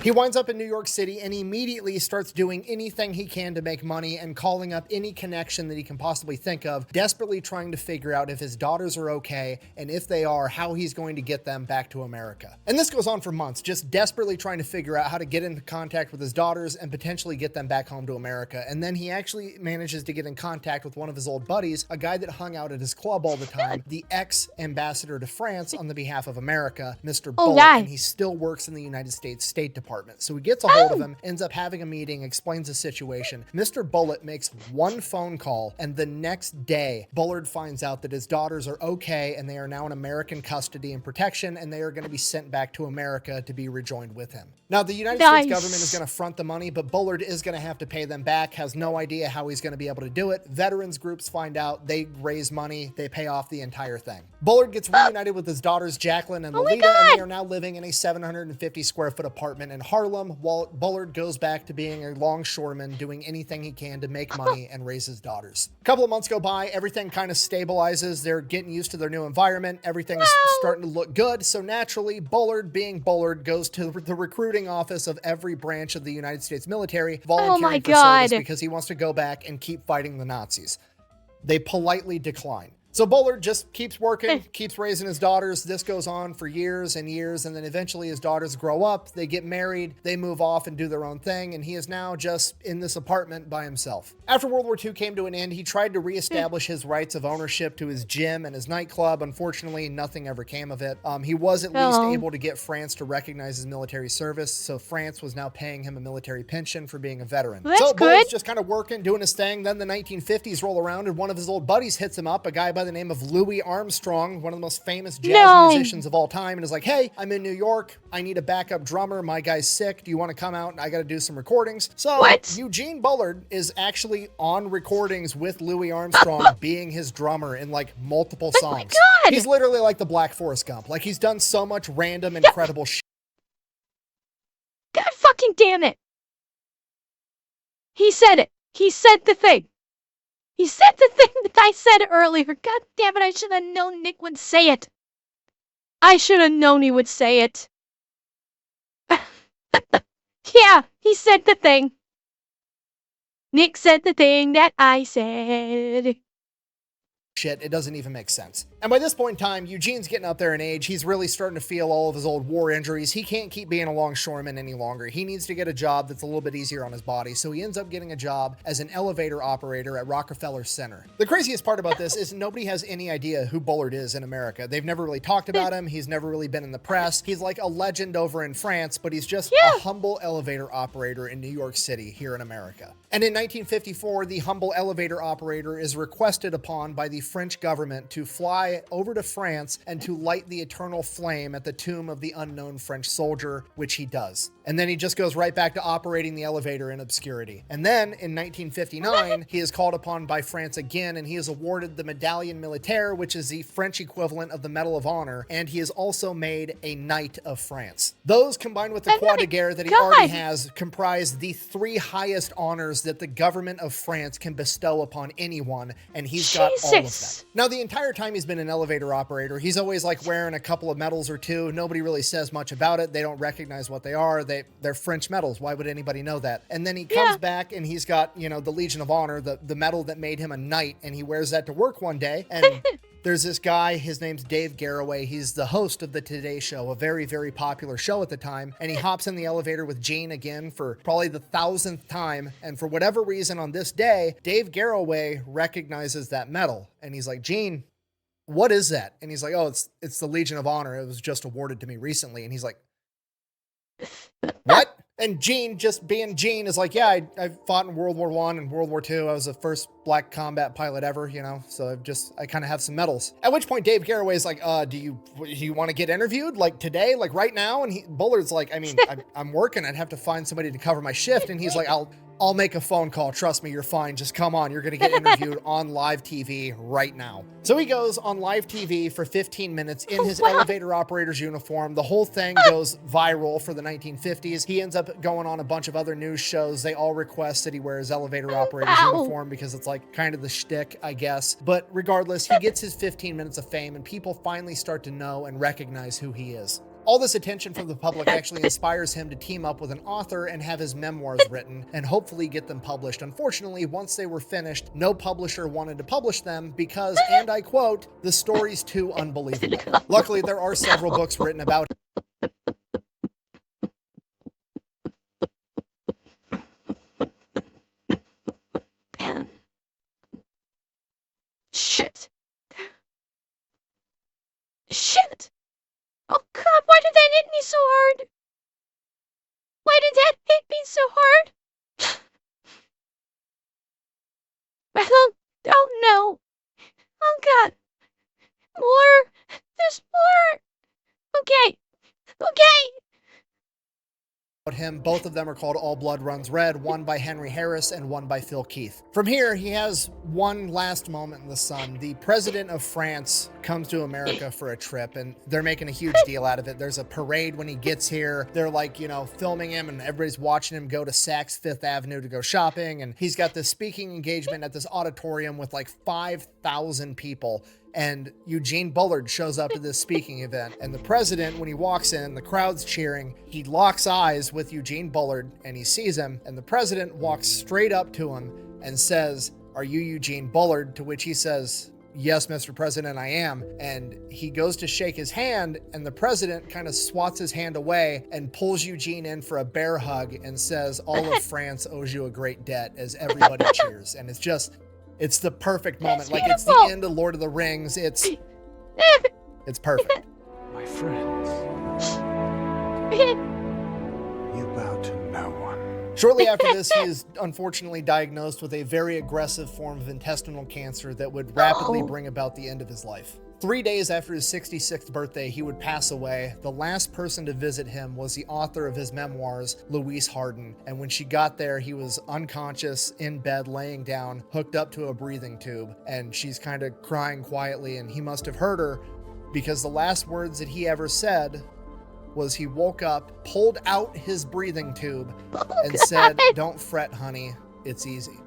He winds up in New York City and immediately starts doing anything he can to make money and calling up any connection that he can possibly think of, desperately trying to figure out if his daughters are okay, and if they are, how he's going to get them back to America. And this goes on for months, just desperately trying to figure out how to get into contact with his daughters and potentially get them back home to America. And then he actually manages to get in contact with one of his old buddies, a guy that hung out at his club all the time, the ex-ambassador to France on the behalf of America, Mr. Bullard, and he still works in the United States State Department. So he gets a hold of him, ends up having a meeting, explains the situation. Mr. Bullard makes one phone call, and the next day, Bullard finds out that his daughters are okay, and they are now in American custody and protection, and they are going to be sent back to America to be rejoined with him. Now, the United States government is going to front the money, but Bullard is going to have to pay them back, has no idea how he's going to be able to do it. Veterans groups find out, they raise money, they pay off the entire thing. Bullard gets reunited with his daughters, Jacqueline and Lolita, and they are now living in a 750 square foot apartment in Harlem, while Bullard goes back to being a longshoreman, doing anything he can to make money and raise his daughters. A couple of months go by, everything kind of stabilizes, they're getting used to their new environment, everything's starting to look good, so naturally, Bullard, being Bullard, goes to the recruiting office of every branch of the United States military, volunteering for service because he wants to go back and keep fighting the Nazis. They politely decline. So Bullard just keeps working, keeps raising his daughters. This goes on for years and years, and then eventually his daughters grow up, they get married, they move off and do their own thing, and he is now just in this apartment by himself. After World War II came to an end, he tried to reestablish his rights of ownership to his gym and his nightclub. Unfortunately, nothing ever came of it. He was at least able to get France to recognize his military service, so France was now paying him a military pension for being a veteran. So Bullard's just kind of working, doing his thing. Then the 1950s roll around, and one of his old buddies hits him up, a guy by the name of Louis Armstrong, one of the most famous jazz musicians of all time, and is like, hey, I'm in New York. I need a backup drummer. My guy's sick. Do you want to come out? I got to do some recordings. So Eugene Bullard is actually on recordings with Louis Armstrong being his drummer in like multiple songs. He's literally like the Black Forest Gump. Like he's done so much random, incredible shit. God fucking damn it. He said it. He said the thing. He said the thing that I said earlier. God damn it, I should have known Nick would say it. I should have known he would say it. Yeah, he said the thing. Nick said the thing that I said. Shit, it doesn't even make sense. And by this point in time, Eugene's getting up there in age. He's really starting to feel all of his old war injuries. He can't keep being a longshoreman any longer. He needs to get a job that's a little bit easier on his body. So he ends up getting a job as an elevator operator at Rockefeller Center. The craziest part about this is nobody has any idea who Bullard is in America. They've never really talked about him. He's never really been in the press. He's like a legend over in France, but he's just a humble elevator operator in New York City here in America. And in 1954, the humble elevator operator is requested upon by the French government to fly over to France and to light the eternal flame at the tomb of the unknown French soldier, which he does. And then he just goes right back to operating the elevator in obscurity. And then in 1959, he is called upon by France again, and he is awarded the Médaille Militaire, which is the French equivalent of the Medal of Honor, and he is also made a Knight of France. Those, combined with the Croix de Guerre that he already has, comprise the 3 highest honors that the government of France can bestow upon anyone, and he's got all of them. Now, the entire time he's been an elevator operator, he's always like wearing a couple of medals or two. Nobody really says much about it. They don't recognize what they are. They're French medals. Why would anybody know that? And then he comes back and he's got, you know, the Legion of Honor, the medal that made him a knight, and he wears that to work one day. And there's this guy, his name's Dave Garroway. He's the host of the Today Show, a very, very popular show at the time. And he hops in the elevator with Gene again for probably the 1000th time. And for whatever reason on this day, Dave Garroway recognizes that medal. And he's like, Gene, what is that? And he's like, oh, it's the Legion of Honor. It was just awarded to me recently. And he's like, what? And Gene, just being Gene, is like, yeah, I fought in World War I and World War II. I was the first black combat pilot ever, you know, so I kind of have some medals. At which point Dave Garroway is like, do you want to get interviewed like today, like right now? And Bullard's like, I mean, I'm working. I'd have to find somebody to cover my shift. And he's like, I'll make a phone call. Trust me, you're fine. Just come on. You're going to get interviewed on live TV right now. So he goes on live TV for 15 minutes in his elevator operator's uniform. The whole thing goes viral for the 1950s. He ends up going on a bunch of other news shows. They all request that he wear his elevator operator's uniform because it's like kind of the shtick, I guess. But regardless, he gets his 15 minutes of fame and people finally start to know and recognize who he is. All this attention from the public actually inspires him to team up with an author and have his memoirs written and hopefully get them published. Unfortunately, once they were finished, no publisher wanted to publish them because, and I quote, "the story's too unbelievable." Luckily, there are several books written about Man. Shit. Shit. Oh God, why did that hit me so hard? Why did that hit me so hard? Oh no. Oh God. More. There's more. Okay. him. Both of them are called All Blood Runs Red, one by Henry Harris and one by Phil Keith. From here, he has one last moment in the sun. The president of France comes to America for a trip, and they're making a huge deal out of it. There's a parade when he gets here. They're like, you know, filming him, and everybody's watching him go to Saks Fifth Avenue to go shopping, and he's got this speaking engagement at this auditorium with like 5,000 people. And Eugene Bullard shows up to this speaking event, and the president, when he walks in, the crowd's cheering. He locks eyes with Eugene Bullard and he sees him, and the president walks straight up to him and says, "Are you Eugene Bullard?" To which he says, "Yes, Mr. President, I am." And he goes to shake his hand, and the president kind of swats his hand away and pulls Eugene in for a bear hug and says, "All of France owes you a great debt," as everybody cheers. And it's just, it's the perfect moment. Like, it's the end of Lord of the Rings. It's perfect. My friends, you bow to no one. Shortly after this, he is unfortunately diagnosed with a very aggressive form of intestinal cancer that would rapidly bring about the end of his life. 3 days after his 66th birthday, he would pass away. The last person to visit him was the author of his memoirs, Louise Harden. And when she got there, he was unconscious, in bed, laying down, hooked up to a breathing tube. And she's kind of crying quietly, and he must have heard her, because the last words that he ever said was he woke up, pulled out his breathing tube, and said, "Don't fret, honey, it's easy."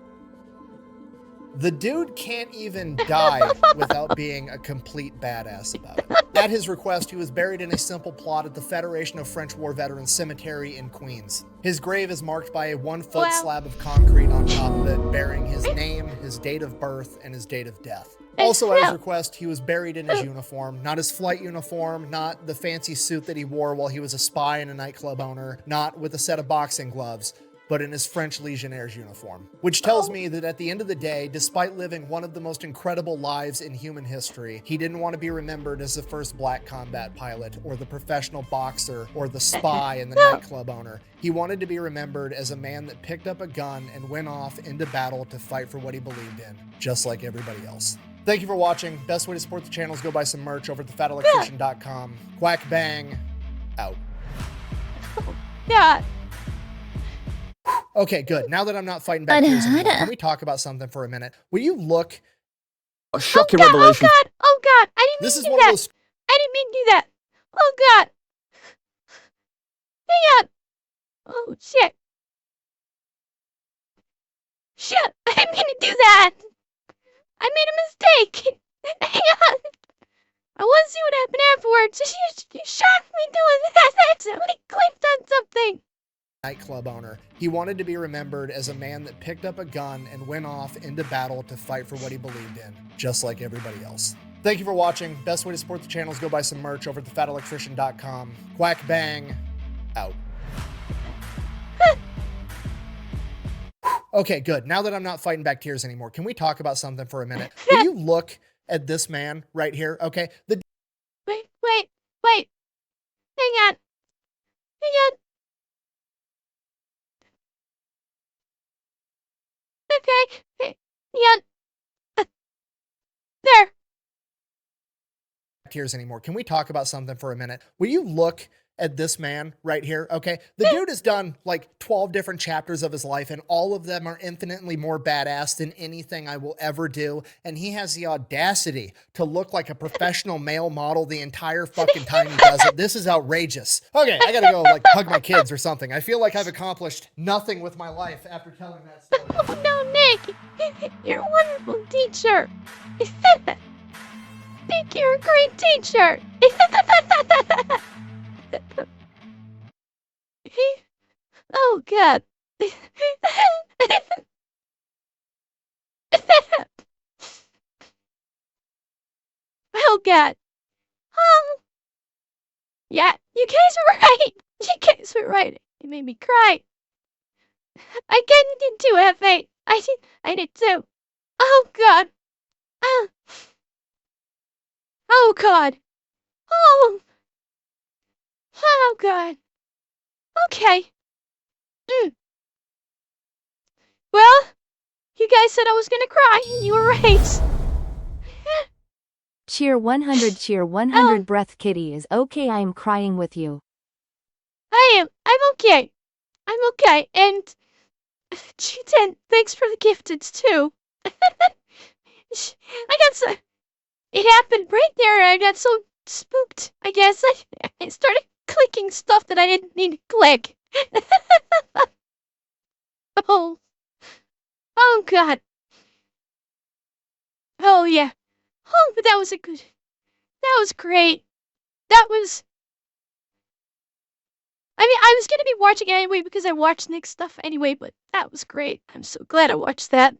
The dude can't even die without being a complete badass about it. At his request, he was buried in a simple plot at the Federation of French War Veterans Cemetery in Queens. His grave is marked by a 1-foot slab of concrete on top of it, bearing his name, his date of birth, and his date of death. Also, at his request, he was buried in his uniform, not his flight uniform, not the fancy suit that he wore while he was a spy and a nightclub owner, not with a set of boxing gloves, but in his French Legionnaire's uniform. Which tells me that at the end of the day, despite living one of the most incredible lives in human history, he didn't want to be remembered as the first black combat pilot, or the professional boxer, or the spy and the nightclub owner. He wanted to be remembered as a man that picked up a gun and went off into battle to fight for what he believed in, just like everybody else. Thank you for watching. Best way to support the channel is go buy some merch over at thefatelectrician.com. Quack bang, out. Yeah. Okay, good. Now that I'm not fighting back tears anymore, can we talk about something for a minute? Will you look? A shocking revelation. Oh God, I didn't mean to do that. I didn't mean to do that. Oh God. Hang on. Oh shit. Shit, I didn't mean to do that. I made a mistake. Hang on. I want to see what happened afterwards. You shocked me doing that. I accidentally clicked on something. Nightclub owner. He wanted to be remembered as a man that picked up a gun and went off into battle to fight for what he believed in, just like everybody else. Thank you for watching. Best way to support the channel is go buy some merch over at thefatelectrician.com. Quack bang, out. Okay, good. Now that I'm not fighting back tears anymore, can we talk about something for a minute? Will you look at this man right here? Okay. Wait. Hang on. Okay. Yeah. There. Tears anymore. Can we talk about something for a minute? Will you look at this man right here? Okay. The dude has done like 12 different chapters of his life, and all of them are infinitely more badass than anything I will ever do. And he has the audacity to look like a professional male model the entire fucking time he does it. This is outrageous. Okay, I gotta go like hug my kids or something. I feel like I've accomplished nothing with my life after telling that story. Oh no, Nick. You're a wonderful teacher. Nick, you're a great teacher. Oh God. Oh God. Oh. Yeah, you guys were right. You guys were right. It made me cry. I kinda did too, F8. I did too. Oh God. Ah. Oh God. Oh. Oh God. Okay. Well, you guys said I was gonna cry, and you were right. Cheer 100 cheer 100 breath kitty is okay I'm crying with you. I'm okay. I'm okay. And G10, thanks for the gifteds too. I got so it happened right there and I got so spooked, I guess. I started clicking stuff that I didn't need to click. Oh. Oh God. Oh yeah. Oh, but that was great. That was I mean, I was gonna be watching it anyway because I watched Nick's stuff anyway, but that was great. I'm so glad I watched that.